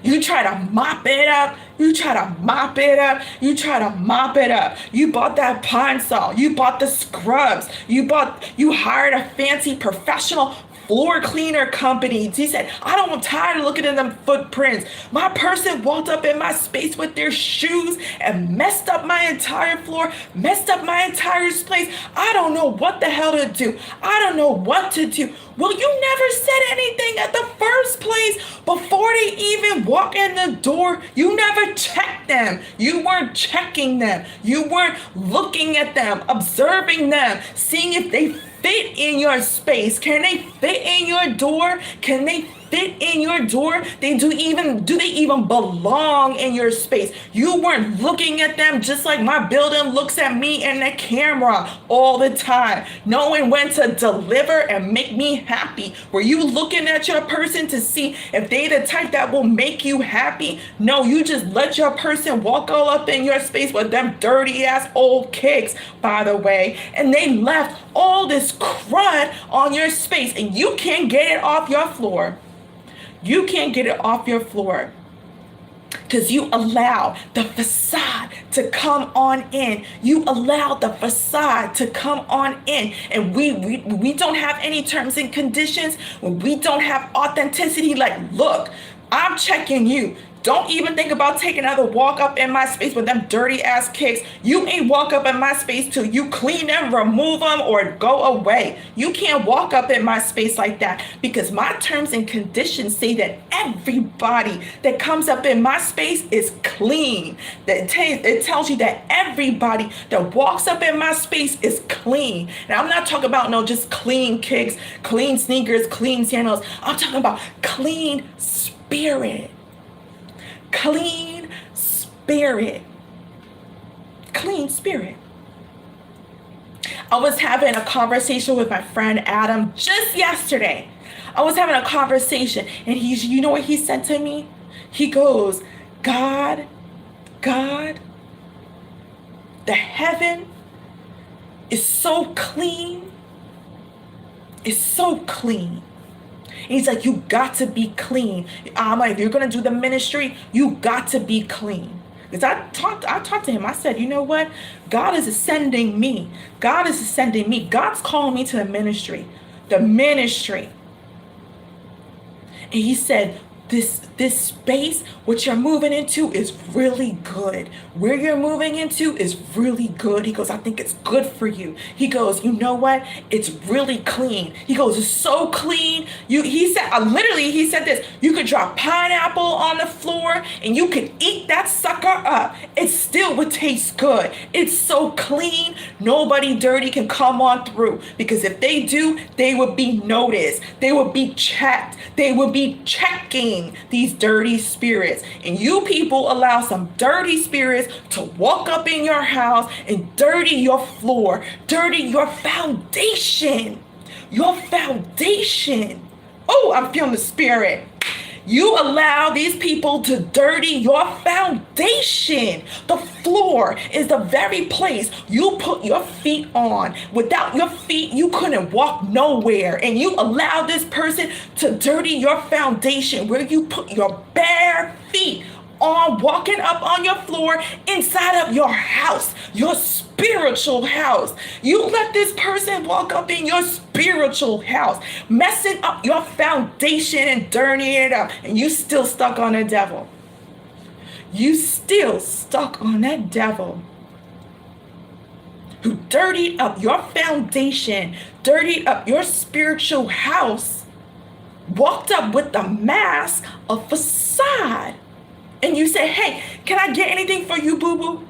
You try to mop it up. You try to mop it up. You try to mop it up. You bought that Pine Sol. You bought the scrubs. You hired a fancy professional floor cleaner company. He said, I'm tired of looking at them footprints. My person walked up in my space with their shoes and messed up my entire floor, messed up my entire space. I don't know what the hell to do. I don't know what to do. Well, you never said anything at the first place before they even walk in the door. You never checked them. You weren't checking them. You weren't looking at them, observing them, seeing if they fit in your space. Can they fit in your door? Can they fit in your door? Do they even belong in your space? You weren't looking at them just like my building looks at me in the camera all the time, knowing when to deliver and make me happy. Were you looking at your person to see if they the type that will make you happy? No, you just let your person walk all up in your space with them dirty ass old kicks, by the way, and they left all this crud on your space and you can't get it off your floor. You can't get it off your floor because you allow the facade to come on in. You allow the facade to come on in. And we don't have any terms and conditions. We don't have authenticity. Like, look, I'm checking you. Don't even think about taking another walk up in my space with them dirty ass kicks. You ain't walk up in my space till you clean them, remove them, or go away. You can't walk up in my space like that because my terms and conditions say that everybody that comes up in my space is clean. It tells you that everybody that walks up in my space is clean. And I'm not talking about no just clean kicks, clean sneakers, clean sandals. I'm talking about clean spirit. Clean spirit. Clean spirit. I was having a conversation with my friend Adam just yesterday. I was having a conversation and you know what he said to me? He goes, God, the heaven is so clean. It's so clean. And he's like, you got to be clean. I'm like, if you're going to do the ministry, you got to be clean. Because I talked to him. I said, you know what? God is sending me. God is sending me. God's calling me to the ministry. The ministry. And he said, this space, what you're moving into is really good. Where you're moving into is really good. He goes, I think it's good for you. He goes, you know what? It's really clean. He goes, it's so clean. He said this, you could drop pineapple on the floor and you could eat that sucker up. It still would taste good. It's so clean. Nobody dirty can come on through because if they do, they would be noticed. They would be checked. They would be checking these dirty spirits. And you people allow some dirty spirits to walk up in your house and dirty your floor, dirty your foundation. Your foundation. Oh, I'm feeling the spirit. You allow these people to dirty your foundation. The floor is the very place you put your feet on. Without your feet, you couldn't walk nowhere. And you allow this person to dirty your foundation where you put your bare feet on, walking up on your floor inside of your house, your spiritual house. You let this person walk up in your spiritual house, messing up your foundation and dirtying it up, and you still stuck on the devil. You still stuck on that devil who dirtied up your foundation, dirtied up your spiritual house, walked up with the mask of facade. And you say, hey, can I get anything for you, boo-boo?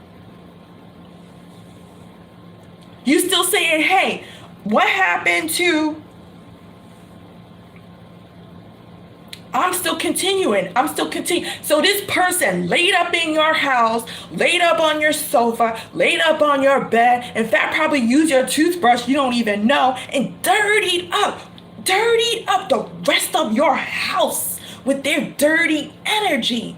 You still saying, hey, what happened to... I'm still continuing. So this person laid up in your house, laid up on your sofa, laid up on your bed, in fact, probably used your toothbrush, you don't even know, and dirtied up the rest of your house with their dirty energy.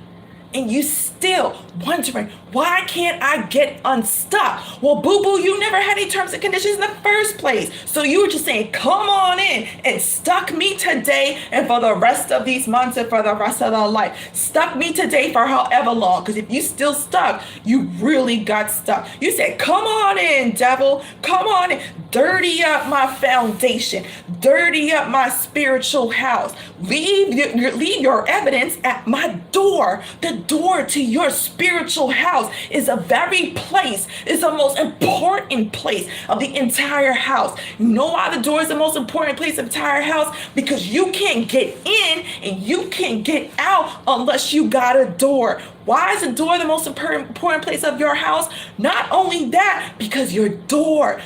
And you still wondering, why can't I get unstuck? Well, boo-boo, you never had any terms and conditions in the first place. So you were just saying, come on in and stuck me today and for the rest of these months and for the rest of the life. Stuck me today for however long. Because if you still stuck, you really got stuck. You said, come on in, devil. Come on in. Dirty up my foundation. Dirty up my spiritual house. Leave your evidence at my door. The door to your spiritual house is a very place, is the most important place of the entire house. You know why the door is the most important place of the entire house? Because you can't get in and you can't get out unless you got a door. Why is the door the most important place of your house? Not only that, because your door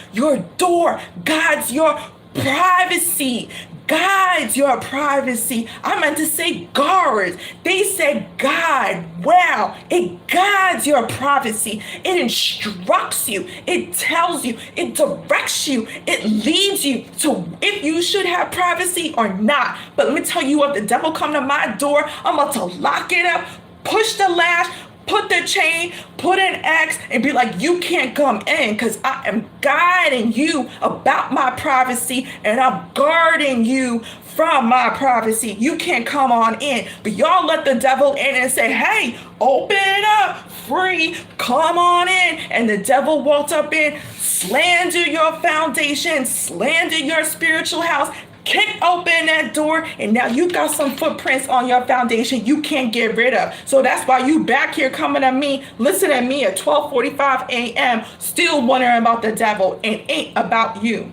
guides your privacy. Guides your privacy. I meant to say guards. They said guide. Wow. It guides your privacy. It instructs you. It tells you. It directs you. It leads you to if you should have privacy or not. But let me tell you what, the devil come to my door, I'm about to lock it up, push the latch, put the chain, put an X, and be like, you can't come in because I am guiding you about my privacy and I'm guarding you from my privacy. You can't come on in. But y'all let the devil in and say, hey, open it up, free, come on in. And the devil walked up in, slander your foundation, slander your spiritual house, kick open that door, and now you got some footprints on your foundation you can't get rid of. So that's why you back here coming to me, listen to me at 12:45 a.m., still wondering about the devil and ain't about you.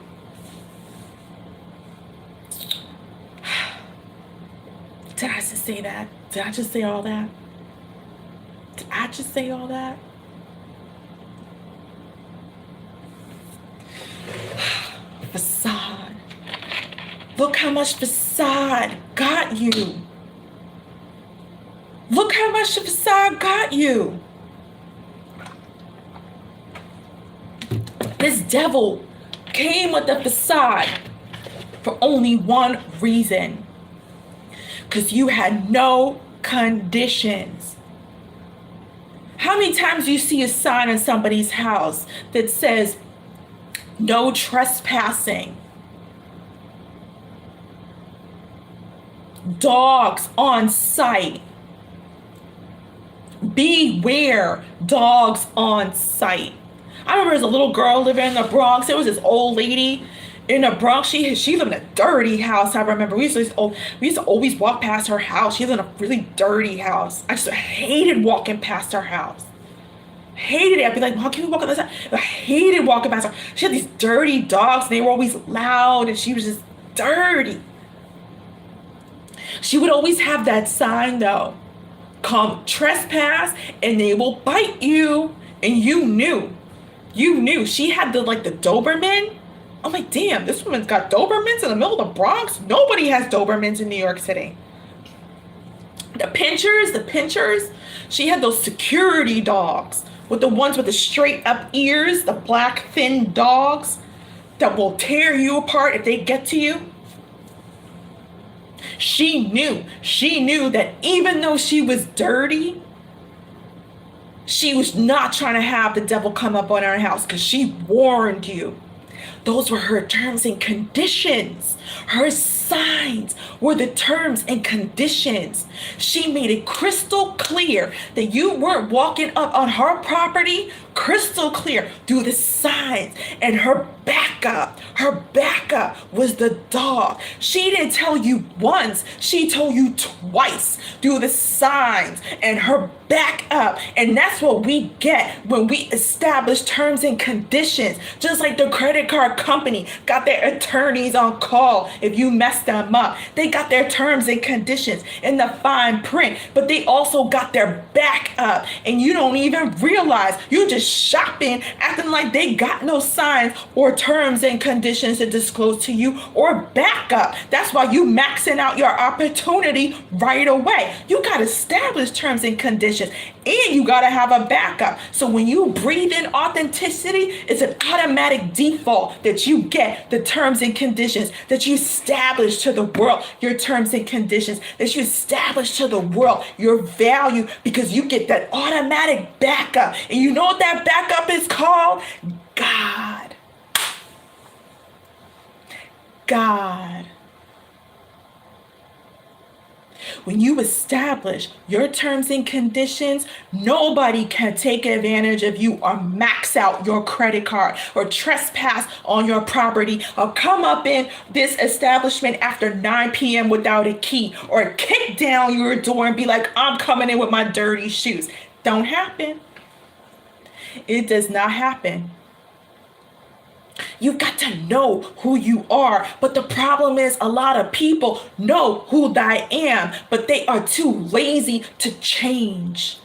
Did I just say that? Did I just say all that? Did I just say all that? Façade. Look how much facade got you. Look how much the facade got you. This devil came with the facade for only one reason. Because you had no conditions. How many times do you see a sign in somebody's house that says, no trespassing? Dogs on site. Beware, dogs on site. I remember there was a little girl living in the Bronx. There was this old lady in the Bronx. She lived in a dirty house. I remember we used to always walk past her house. She lived in a really dirty house. I just hated walking past her house. Hated it. I'd be like, Mom, can we walk on this side? I hated walking past her. She had these dirty dogs. And they were always loud, and she was just dirty. She would always have that sign though, come trespass and they will bite you. And you knew she had the Doberman. I'm like, damn, this woman's got Dobermans in the middle of the Bronx. Nobody has Dobermans in New York City. The pinchers, she had those security dogs with the ones with the straight up ears, the black thin dogs that will tear you apart if they get to you. She knew that even though she was dirty, she was not trying to have the devil come up on her house, because she warned you. Those were her terms and conditions. Her signs were the terms and conditions. She made it crystal clear that you weren't walking up on her property, crystal clear through the signs. And her backup was the dog. She didn't tell you once, she told you twice through the signs and her backup. And that's what we get when we establish terms and conditions. Just like the credit card company got their attorneys on call if you mess them up. They got their terms and conditions in the fine print, but they also got their backup. And you don't even realize, you just shopping, acting like they got no signs or terms and conditions to disclose to you or backup. That's why you maxing out your opportunity right away. You got to establish terms and conditions, and you got to have a backup. So when you breathe in authenticity, it's an automatic default that you get the terms and conditions, that you establish to the world your terms and conditions, that you establish to the world your value, because you get that automatic backup. And you know what that backup is called? God. God. When you establish your terms and conditions, nobody can take advantage of you or max out your credit card or trespass on your property or come up in this establishment after 9 p.m. without a key or kick down your door and be like, I'm coming in with my dirty shoes. Don't happen. It does not happen. You've got to know who you are. But the problem is, a lot of people know who I am, but they are too lazy to change.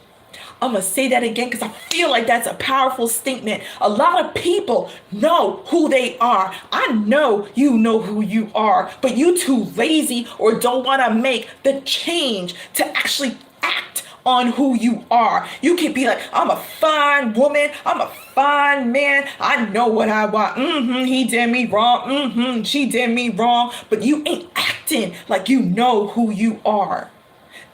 I'm going to say that again because I feel like that's a powerful statement. A lot of people know who they are. I know you know who you are, but you too lazy or don't want to make the change to actually act on who you are. You can be like, I'm a fine woman, I'm a fine man, I know what I want. He did me wrong. She did me wrong. But you ain't acting like you know who you are.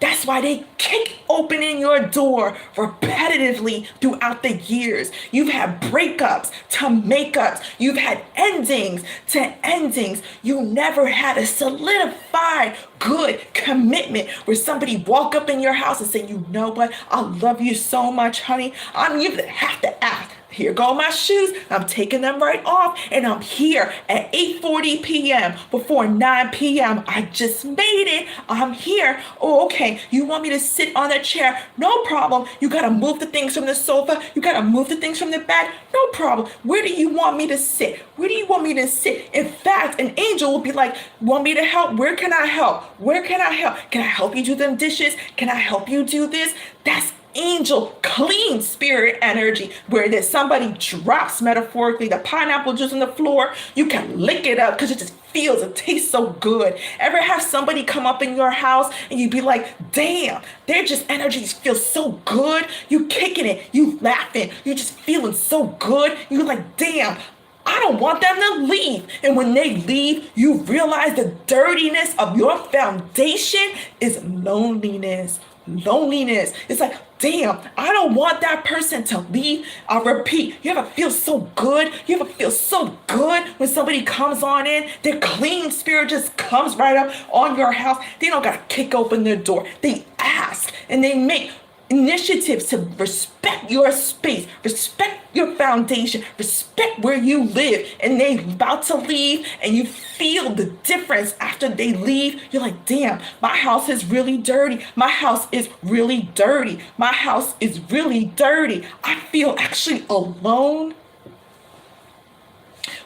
That's why they kick opening your door repetitively throughout the years. You've had breakups to makeups. You've had endings to endings. You never had a solidified good commitment where somebody walk up in your house and say, you know what? I love you so much, honey. I don't even have to ask. Here go my shoes. I'm taking them right off. And I'm here at 8:40 p.m. before 9 p.m. I just made it. I'm here. Oh, okay. You want me to sit on a chair? No problem. You got to move the things from the sofa. You got to move the things from the bed. No problem. Where do you want me to sit? Where do you want me to sit? In fact, an angel will be like, want me to help? Where can I help? Where can I help? Can I help you do them dishes? Can I help you do this? That's angel clean spirit energy, where there's somebody drops metaphorically the pineapple juice on the floor, you can lick it up because it just feels, it tastes so good. Ever have somebody come up in your house and you be like, damn, their just energies feel so good. You kicking it, you laughing, you just feeling so good. You're like, damn, I don't want them to leave. And when they leave, you realize the dirtiness of your foundation is loneliness. Loneliness. It's like, damn, I don't want that person to leave. I'll repeat, you ever feel so good? You ever feel so good when somebody comes on in? Their clean spirit just comes right up on your house. They don't got to kick open their door. They ask and they make initiatives to respect your space, respect your foundation, respect where you live, and they about to leave and you feel the difference after they leave. You're like, damn, my house is really dirty. My house is really dirty. My house is really dirty. I feel actually alone.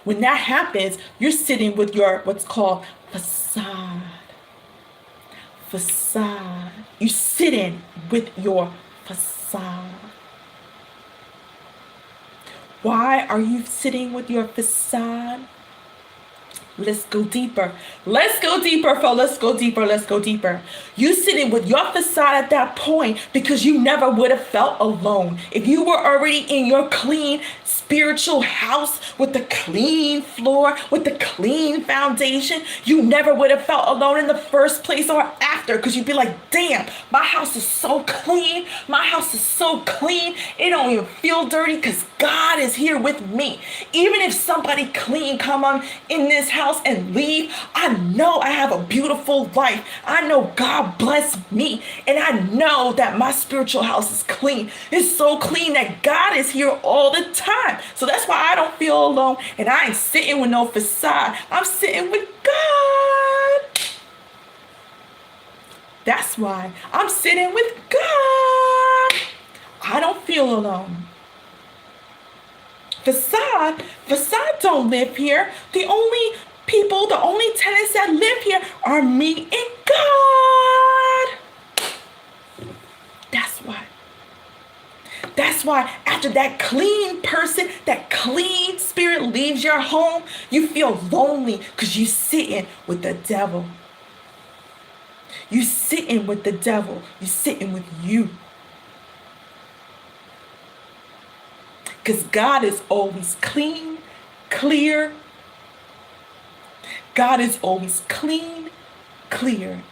When that happens, you're sitting with your what's called facade. Facade. You sit in with your facade. Why are you sitting with your facade? Let's go deeper. Let's go deeper, fellas. Let's go deeper. Let's go deeper. You sitting with your facade at that point because you never would have felt alone. If you were already in your clean spiritual house with the clean floor, with the clean foundation, you never would have felt alone in the first place or after, because you'd be like, damn, my house is so clean. My house is so clean. It don't even feel dirty because God is here with me. Even if somebody clean come on in this house and leave, I know I have a beautiful life. I know God bless me. And I know that my spiritual house is clean. It's so clean that God is here all the time. So that's why I don't feel alone. And I ain't sitting with no facade. I'm sitting with God. That's why I'm sitting with God. I don't feel alone. Façade don't live here. The only tenants that live here are me and God. That's why after that clean person, that clean spirit leaves your home, you feel lonely because you sitting with the devil. You sitting with the devil. You sitting with you. Because God is always clean, clear. God is always clean, clear.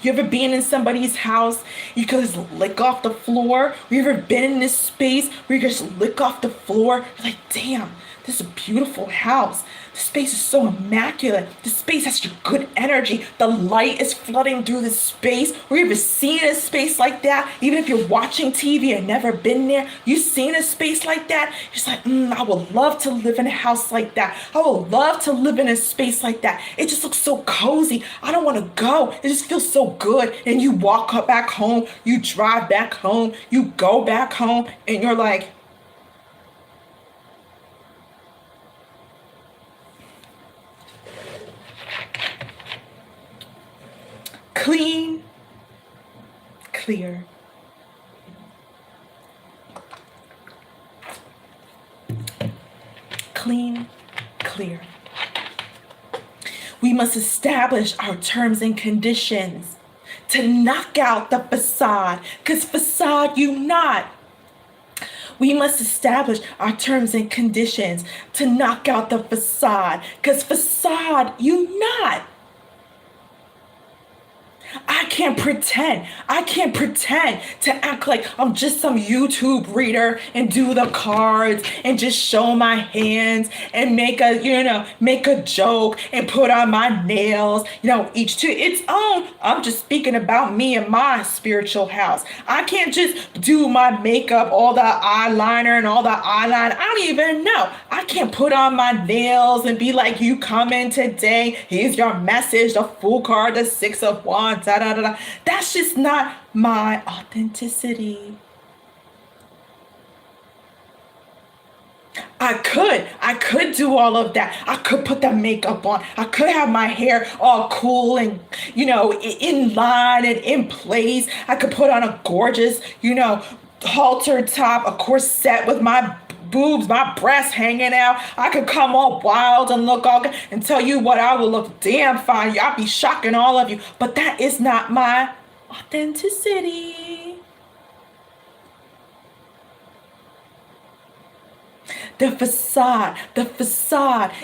You ever been in somebody's house, you can just lick off the floor? You ever been in this space where you can just lick off the floor? You're like, damn, this is a beautiful house. The space is so immaculate. The space has such good energy. The light is flooding through the space. Or you ever seen a space like that? Even if you're watching TV and never been there, you've seen a space like that? You're just like, I would love to live in a house like that. I would love to live in a space like that. It just looks so cozy. I don't want to go. It just feels so good. And you walk up back home, you drive back home, you go back home, and you're like, clean, clear. Clean, clear. We must establish our terms and conditions to knock out the facade, because facade you not. We must establish our terms and conditions to knock out the facade, because facade you not. I can't pretend to act like I'm just some YouTube reader and do the cards and just show my hands and make a joke and put on my nails, each to its own. I'm just speaking about me and my spiritual house. I can't just do my makeup, all the eyeliner and all the eyeliner. I don't even know. I can't put on my nails and be like, you come in today, here's your message, the Fool card, the Six of Wands, da da da da. That's just not my authenticity. I could do all of that. I could put the makeup on. I could have my hair all cool and, in line and in place. I could put on a gorgeous, halter top, a corset with my boobs, my breasts hanging out. I could come all wild and look all good and tell you what, I will look damn fine. I'll be shocking all of you. But that is not my authenticity. The facade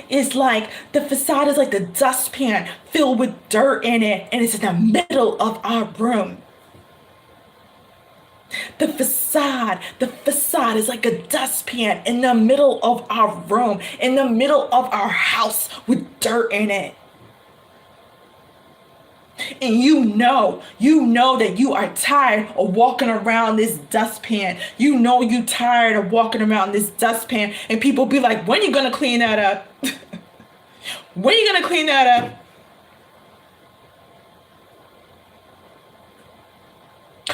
is like the dustpan filled with dirt in it, and it's in the middle of our room. The facade is like a dustpan in the middle of our room, in the middle of our house with dirt in it. And you know that you are tired of walking around this dustpan. You know you tired of walking around this dustpan, and people be like, when are you gonna clean that up? When are you gonna clean that up?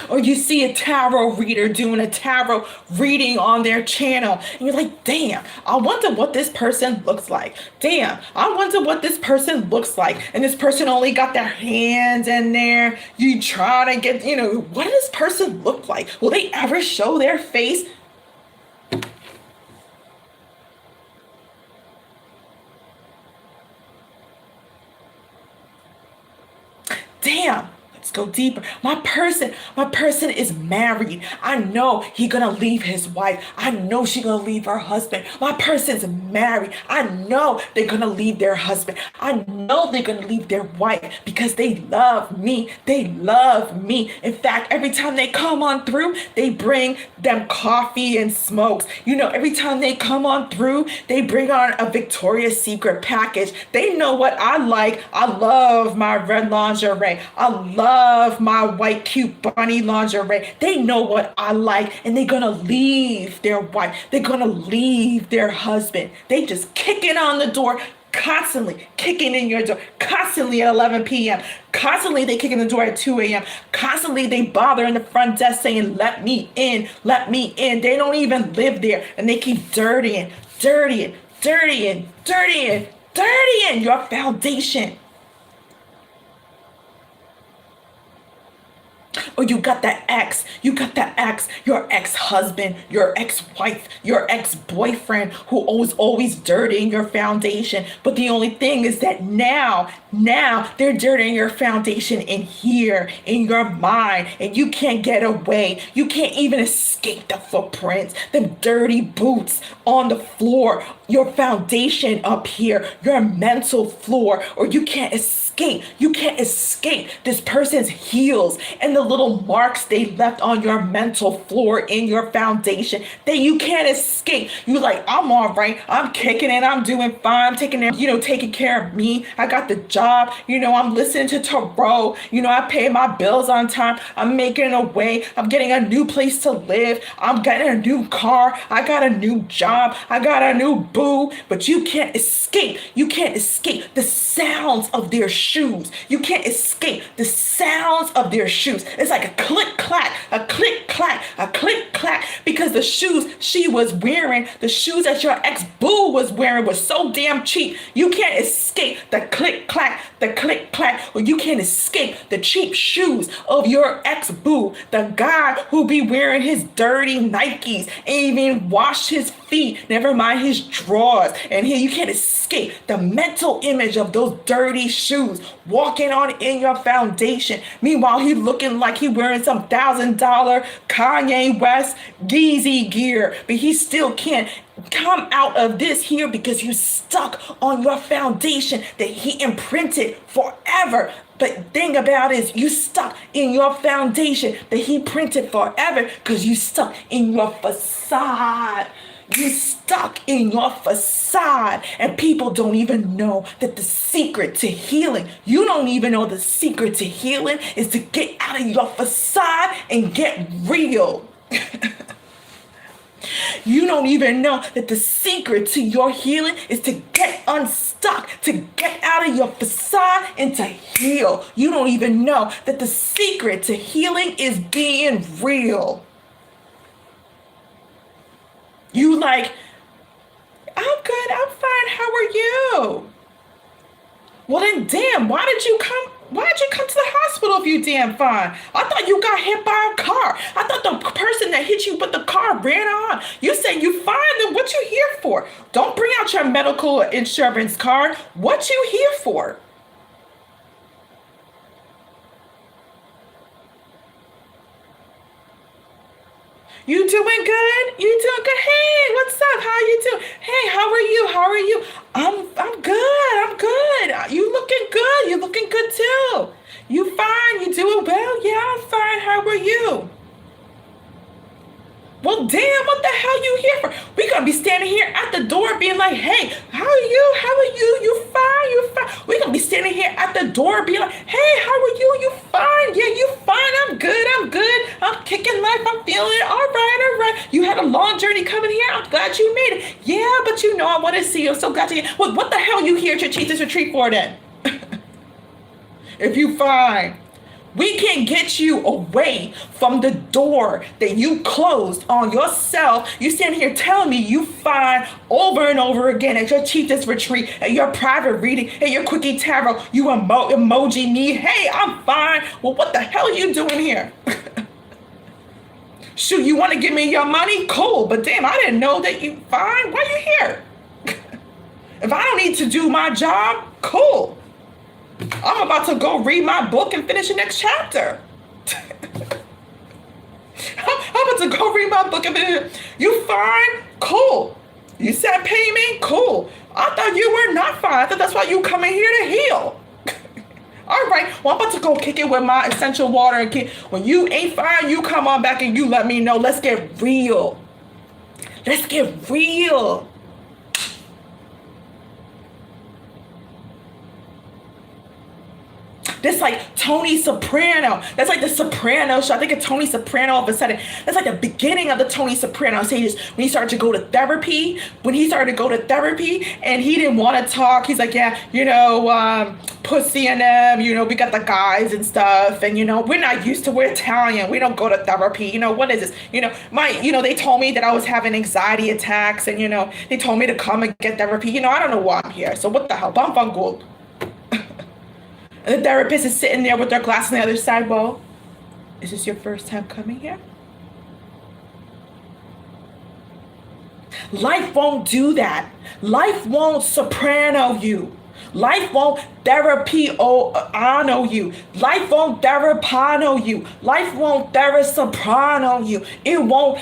Or you see a tarot reader doing a tarot reading on their channel, and you're like, damn, I wonder what this person looks like. Damn, I wonder what this person looks like. And this person only got their hands in there. You try to get, what does this person look like? Will they ever show their face? Damn, Let's go deeper. My person is married. I know he gonna leave his wife. I know she gonna leave her husband. My person's married. I know they're gonna leave their husband. I know they're gonna leave their wife because they love me. They love me. In fact, every time they come on through, they bring them coffee and smokes. You know, every time they come on through, they bring on a Victoria's Secret package. They know what I like. I love my red lingerie. I love my white cute bunny lingerie. They know what I like, and they're gonna leave their wife. They're gonna leave their husband. They just kicking on the door, constantly kicking in your door, constantly at 11 p.m. Constantly they kicking the door at 2 a.m. Constantly they bother in the front desk saying, let me in, let me in. They don't even live there, and they keep dirtying your foundation. Or you got that ex, your ex-husband, your ex-wife, your ex-boyfriend who was always dirtying your foundation. But the only thing is that now they're dirtying your foundation in here, in your mind, and you can't get away. You can't even escape the footprints, the dirty boots on the floor, your foundation up here, your mental floor, or you can't escape. You can't escape this person's heels and the little marks they left on your mental floor in your foundation that you can't escape. You like, I'm all right. I'm kicking it. I'm doing fine. I'm taking care of me. I got the job. I'm listening to tarot. I pay my bills on time. I'm making a way. I'm getting a new place to live. I'm getting a new car. I got a new job. I got a new boo. But you can't escape. You can't escape the sounds of their shoes. You can't escape the sounds of their shoes. It's like a click clack, a click clack, a click clack, because the shoes she was wearing, the shoes that your ex-boo was wearing was so damn cheap. You can't escape the click clack, or you can't escape the cheap shoes of your ex-boo, the guy who be wearing his dirty Nikes, ain't even washed his feet, never mind his drawers. And here you can't escape the mental image of those dirty shoes walking on in your foundation. Meanwhile, he looking like he wearing some $1,000 Kanye West Yeezy gear, but he still can't come out of this here because you stuck on your foundation that he imprinted forever. But thing about it is you stuck in your foundation that he printed forever because you stuck in your facade. You stuck in your facade, and people don't even know that the secret to healing, you don't even know the secret to healing is to get out of your facade and get real. You don't even know that the secret to your healing is to get unstuck, to get out of your facade and to heal. You don't even know that the secret to healing is being real. You like, I'm good, I'm fine, how are you? Well then, damn, why did you come to the hospital if you damn fine? I thought you got hit by a car. I thought the person that hit you with the car ran on. You said you fine, then what you here for? Don't bring out your medical insurance card. What you here for? You doing good? You doing good? Hey, what's up? How you doing? Hey, how are you? How are you? I'm good. I'm good. You looking good. You looking good too. You fine? You doing well? Yeah, I'm fine. How are you? Well, damn, what the hell you here for? We gonna be standing here at the door being like, hey, how are you? How are you? You fine? You fine? We gonna be standing here at the door being like, hey, how are you? You fine? Yeah, you fine? I'm good. I'm good. I'm kicking life. I'm feeling it. All right, all right. You had a long journey coming here. I'm glad you made it. Yeah, but I want to see you. I'm so glad you. Well, what the hell you here at your Chieftess retreat for then? If you fine. We can't get you away from the door that you closed on yourself. You stand here telling me you fine over and over again at your Chieftess retreat, at your private reading, at your quickie tarot. You emoji me. Hey, I'm fine. Well, what the hell are you doing here? Shoot, you want to give me your money? Cool. But damn, I didn't know that you fine. Why you here? If I don't need to do my job, cool. I'm about to go read my book and finish the next chapter. I'm about to go read my book and finish it. You fine? Cool. You said pay me? Cool. I thought you were not fine. I thought that's why you come in here to heal. All right, well, I'm about to go kick it with my essential water. And when you ain't fine, you come on back and you let me know. Let's get real. Let's get real. That's like Tony Soprano. That's like the Soprano show. I think of Tony Soprano all of a sudden. That's like the beginning of the Tony Soprano stages when he started to go to therapy. When he started to go to therapy and he didn't want to talk. He's like, yeah, pussy and them, we got the guys and stuff. And, we're not used to, we're Italian. We don't go to therapy. What is this? They told me that I was having anxiety attacks and, they told me to come and get therapy. I don't know why I'm here. So what the hell? Bamfangul. And the therapist is sitting there with their glass on the other side. Well, is this your first time coming here? Life won't do that. Life won't soprano you. Life won't therapy ano you. Life won't therapano you. Life won't therasoprano you. It won't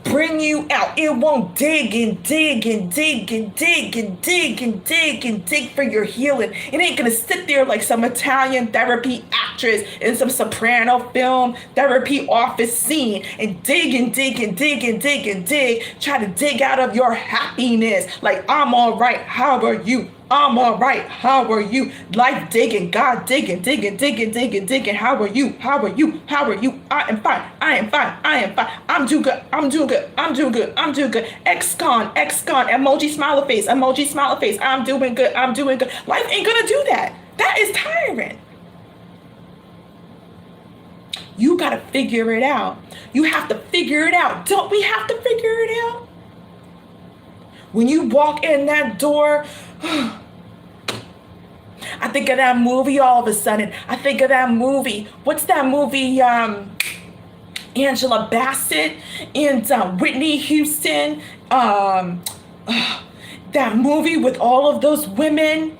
bring you out. It won't dig and dig and dig and dig and dig and dig and dig for your healing. It ain't gonna sit there like some Italian therapy actress in some soprano film therapy office scene and dig and dig and dig and dig and dig, try to dig out of your happiness. Like, I'm all right, how are you? I'm all right. How are you? Life digging, God digging, digging, digging, digging, digging. How are you? How are you? How are you? I am fine. I am fine. I am fine. I'm doing good. I'm doing good. I'm doing good. I'm doing good. Ex-con, ex-con, emoji smiley face, emoji smiley face. I'm doing good. I'm doing good. Life ain't gonna do that. That is tiring. You gotta figure it out. You have to figure it out. Don't we have to figure it out? When you walk in that door, I think of that movie all of a sudden. I think of that movie. What's that movie? Angela Bassett and Whitney Houston. That movie with all of those women.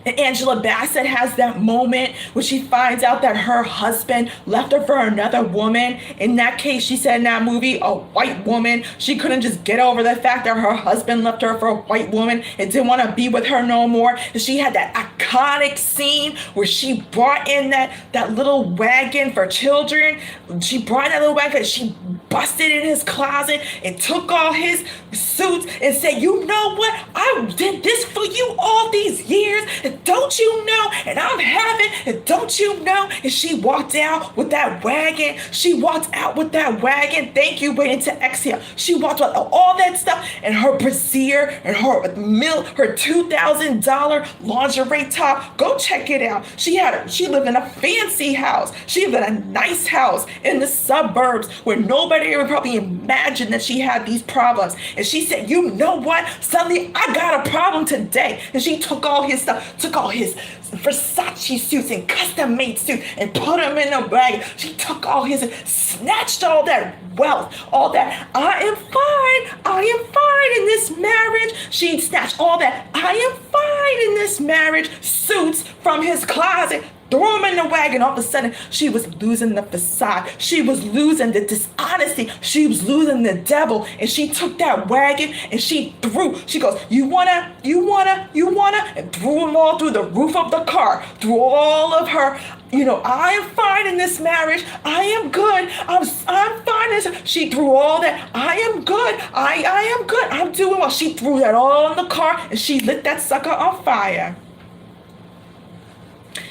And Angela Bassett has that moment where she finds out that her husband left her for another woman. In that case, she said in that movie, a white woman. She couldn't just get over the fact that her husband left her for a white woman and didn't want to be with her no more. And she had that iconic scene where she brought in that little wagon for children. She brought that little wagon. She busted in his closet and took all his suits and said, you know what? I did this for you all these years. And don't you know? And I'm having, and don't you know? And she walked out with that wagon. She walked out with that wagon. Thank you, waiting to exhale. She walked with all that stuff and her brassiere and her $2,000 lingerie top. Go check it out. She lived in a fancy house. She lived in a nice house in the suburbs where nobody would probably imagine that she had these problems. And she said, you know what? Suddenly I got a problem today. And she took all his stuff, took all his Versace suits and custom made suits and put them in a bag. She took all his, snatched all that wealth, all that. I am fine in this marriage. She snatched all that. I am fine in this marriage suits from his closet. Threw him in the wagon. All of a sudden, she was losing the facade. She was losing the dishonesty. She was losing the devil. And she took that wagon and she threw. She goes, you wanna, and threw them all through the roof of the car. Through all of her, I am fine in this marriage. I am good. I'm fine. She threw all that. I am good. I am good. I'm doing well. She threw that all in the car and she lit that sucker on fire.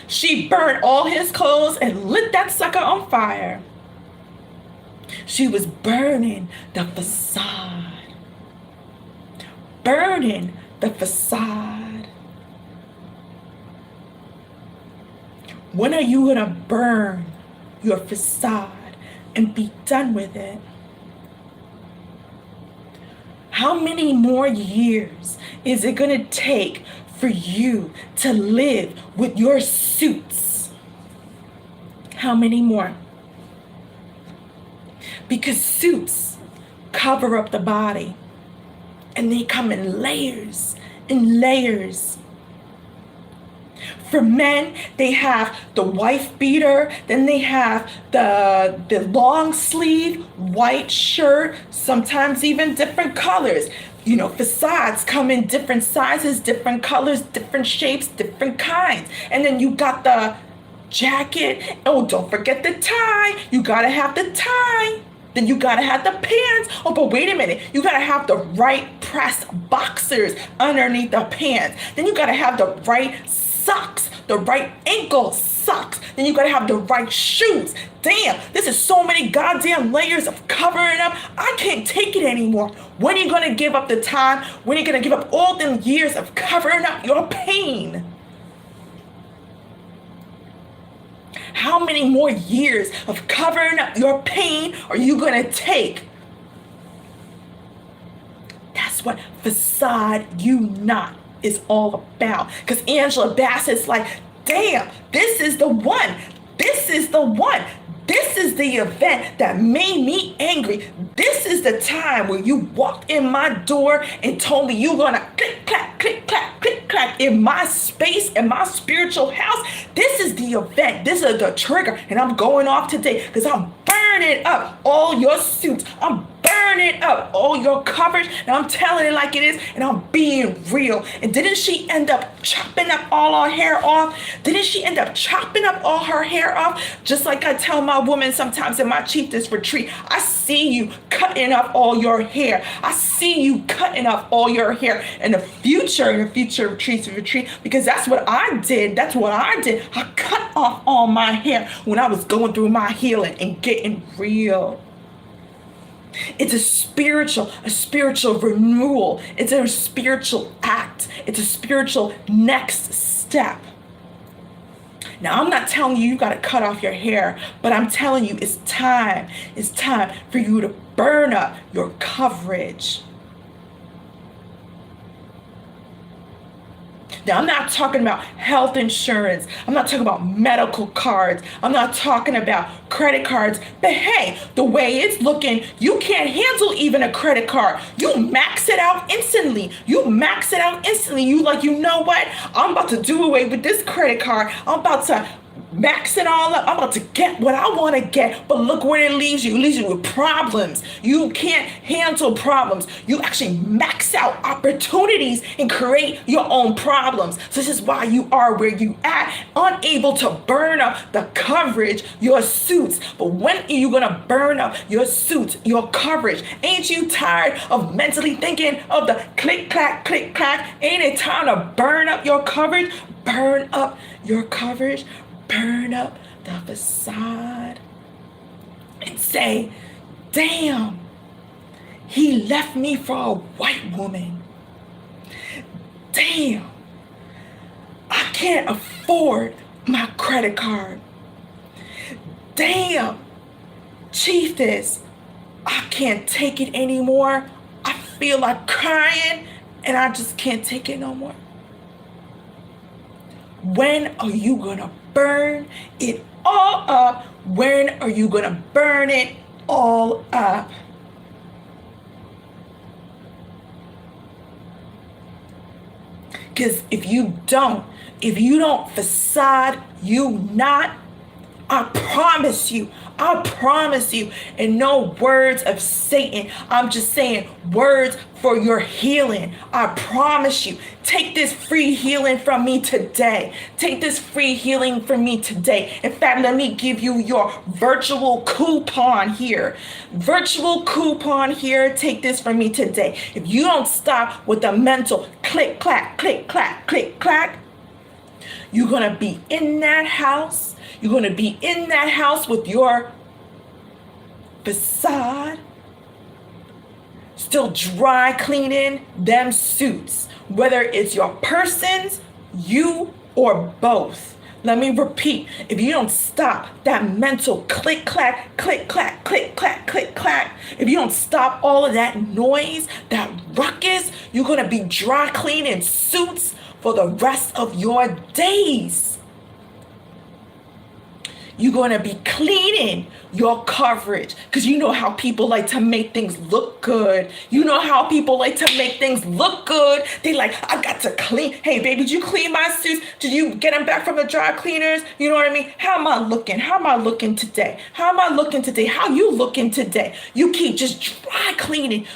She burned all his clothes and lit that sucker on fire. She was burning the facade. Burning the facade. When are you gonna burn your facade and be done with it? How many more years is it gonna take for you to live with your suits? How many more? Because suits cover up the body and they come in layers in layers. For men, they have the wife beater, then they have the long sleeve white shirt, sometimes even different colors. You know, facades come in different sizes, different colors, different shapes, different kinds. And then you got the jacket. Oh, don't forget the tie. You gotta have the tie. Then you gotta have the pants. Oh, but wait a minute. You gotta have the right pressed boxers underneath the pants. Then you gotta have the right socks, the right ankle socks. Then you gotta have the right shoes. Damn, this is so many goddamn layers of covering up. I can't take it anymore. When are you gonna give up the time? When are you gonna give up all them years of covering up your pain? How many more years of covering up your pain are you gonna take? That's what Façade You Not is all about. Because Angela Bassett's like, damn, this is the one. This is the one. This is the event that made me angry. This is the time where you walked in my door and told me you gonna click, clack, click, clack, click, clack in my space, in my spiritual house. This is the event. This is the trigger. And I'm going off today because I'm burning up all your suits. I'm burning up all your coverage, and I'm telling it like it is, and I'm being real. And didn't she end up chopping up all her hair off? Didn't she end up chopping up all her hair off? Just like I tell my woman sometimes in my Chieftess retreat, I see you cutting up all your hair. I see you cutting up all your hair in the future retreat, because that's what I did. That's what I did. I cut off all my hair when I was going through my healing and getting real. It's a spiritual renewal. It's a spiritual act. It's a spiritual next step. Now, I'm not telling you got to cut off your hair, but I'm telling you it's time. It's time for you to burn up your coverage. Now, I'm not talking about health insurance. I'm not talking about medical cards. I'm not talking about credit cards. But hey, the way it's looking, you can't handle even a credit card. You max it out instantly. You like, you know what? I'm about to do away with this credit card. I'm about to max it all up. I'm about to get what I want to get, but look where it leaves you. It leaves you with problems. You can't handle problems. You actually max out opportunities and create your own problems. So this is why you are where you at, unable to burn up the coverage, your suits. But when are you going to burn up your suits, your coverage? Ain't you tired of mentally thinking of the click, clack, click, clack? Ain't it time to burn up your coverage? Burn up your coverage. Burn up the facade and say, damn, he left me for a white woman. Damn, I can't afford my credit card. Damn, Chieftess, I can't take it anymore. I feel like crying and I just can't take it no more. When are you gonna burn it all up? When are you gonna burn it all up? Because if you don't Façade You Not, I promise you, and no words of Satan. I'm just saying words for your healing. I promise you. Take this free healing from me today. Take this free healing from me today. In fact, let me give you your virtual coupon here. Take this from me today. If you don't stop with the mental click, clack, click, clack, click, clack, you're going to be in that house. You're going to be in that house with your facade, still dry cleaning them suits, whether it's your persons, you, or both. Let me repeat, if you don't stop that mental click, clack, click, clack, click, clack, click, clack, if you don't stop all of that noise, that ruckus, you're going to be dry cleaning suits for the rest of your days. You're going to be cleaning your coverage because you know how people like to make things look good. You know how people like to make things look good. They like, I got to clean. Hey, baby, did you clean my suits? Did you get them back from the dry cleaners? You know what I mean? How am I looking? How am I looking today? How am I looking today? How you looking today? You keep just dry cleaning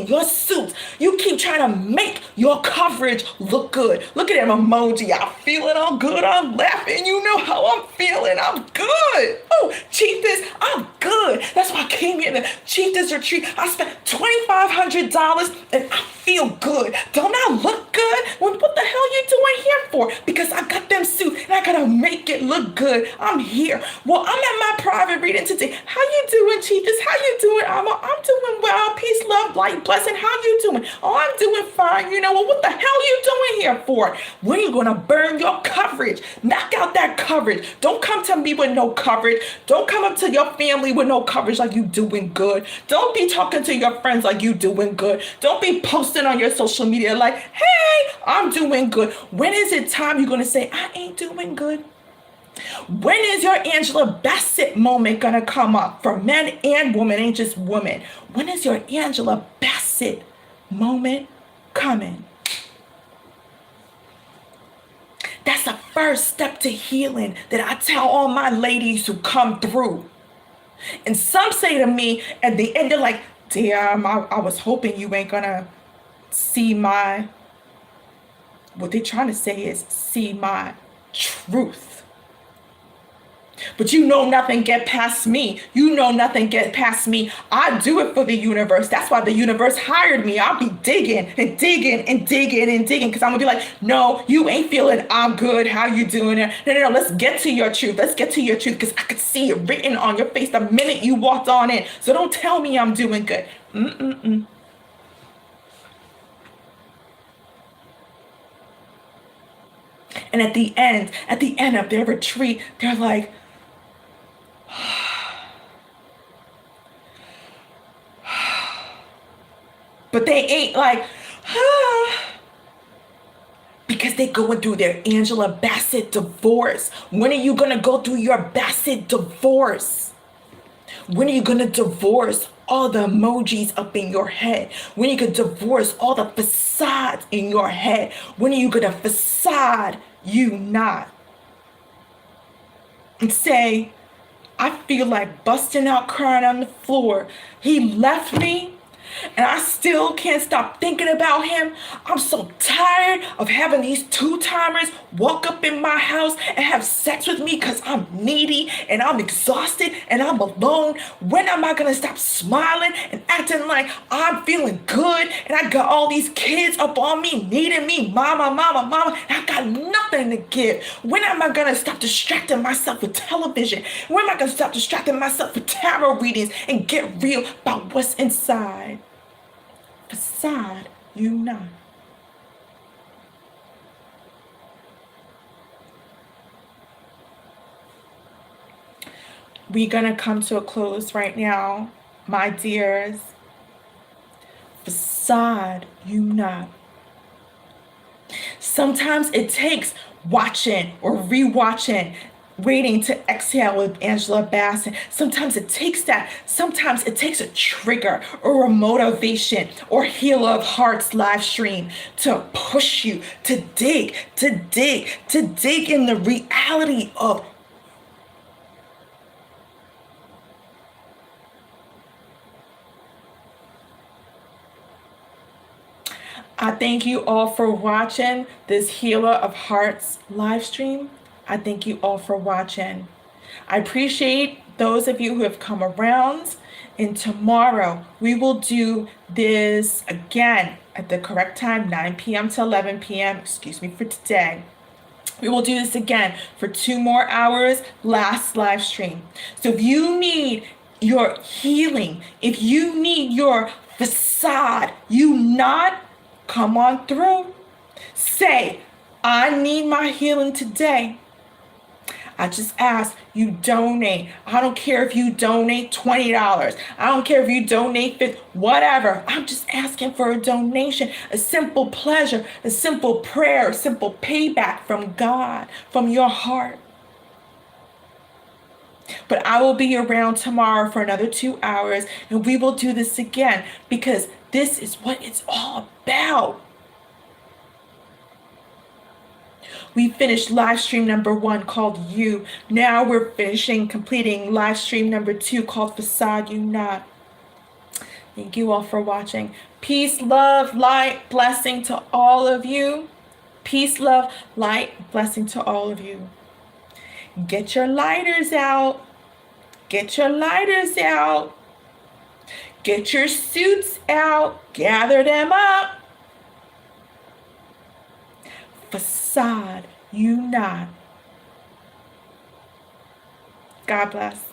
your suits. You keep trying to make your coverage look good. Look at that emoji. I'm feeling all good. I'm laughing. You know how I'm feeling. I'm good. Oh, Chieftess, I'm good. That's why I came here to Chieftess retreat. I spent $2,500 and I feel good. Don't I look good? Well, what the hell you doing here for? Because I got them suits and I gotta make it look good. I'm here. Well, I'm at my private reading today. How you doing, Chieftess? How you doing, Amma? I'm doing well. Peace, love, light, blessing. How you doing? Oh, I'm doing fine. You know, well, what the hell you doing here for? When are you gonna burn your coverage? Knock out that coverage. Don't come to me with no coverage. Don't come up to your family with no coverage like you doing good. Don't be talking to your friends like you doing good. Don't be posting on your social media like, hey, I'm doing good. When is it time you're gonna say, I ain't doing good? When is your Angela Bassett moment gonna come up for men and women, ain't just women? When is your Angela Bassett moment coming? That's the first step to healing that I tell all my ladies who come through. And some say to me at the end, they're like, damn, I was hoping you ain't gonna see my, what they're trying to say is see my truth. But you know nothing get past me. You know nothing get past me. I do it for the universe. That's why the universe hired me. I'll be digging and digging and digging and digging because I'm going to be like, no, you ain't feeling I'm good. How you doing it? No, let's get to your truth. Let's get to your truth because I could see it written on your face the minute you walked on in. So don't tell me I'm doing good. And at the end of their retreat, they're like, but they ain't like, because they going through their Angela Bassett divorce. When are you going to go through your Bassett divorce? When are you going to divorce all the emojis up in your head? When are you going to divorce all the facades in your head? When are you going to facade you not? And say, I feel like busting out crying on the floor. He left me and I still can't stop thinking about him. I'm so tired of having these two-timers walk up in my house and have sex with me because I'm needy and I'm exhausted and I'm alone. When am I going to stop smiling and acting like I'm feeling good and I got all these kids up on me needing me, mama, and I got nothing to give? When am I going to stop distracting myself with television? When am I going to stop distracting myself with tarot readings and get real about what's inside? Façade, you know. We're going to come to a close right now, my dears. Façade, you know. Sometimes it takes watching or rewatching, waiting to exhale with Angela Bassett. Sometimes it takes that. Sometimes it takes a trigger or a motivation or Healer of Hearts live stream to push you to dig in the reality of I thank you all for watching this Healer of Hearts live stream. I thank you all for watching. I appreciate those of you who have come around. And tomorrow we will do this again at the correct time, 9 p.m. to 11 p.m. Excuse me for today. We will do this again for 2 more hours, last live stream. So if you need your healing, if you need your facade, you not come on through. Say, I need my healing today. I just ask you donate. I don't care if you donate $20. I don't care if you donate $50, whatever. I'm just asking for a donation, a simple pleasure, a simple prayer, a simple payback from God, from your heart. But I will be around tomorrow for another 2 hours, and we will do this again because this is what it's all about. We finished live stream number 1 called You. Now we're completing live stream number 2 called Façade You Not. Thank you all for watching. Peace, love, light, blessing to all of you. Peace, love, light, blessing to all of you. Get your lighters out. Get your lighters out. Get your suits out. Gather them up. Façade, you not. God bless.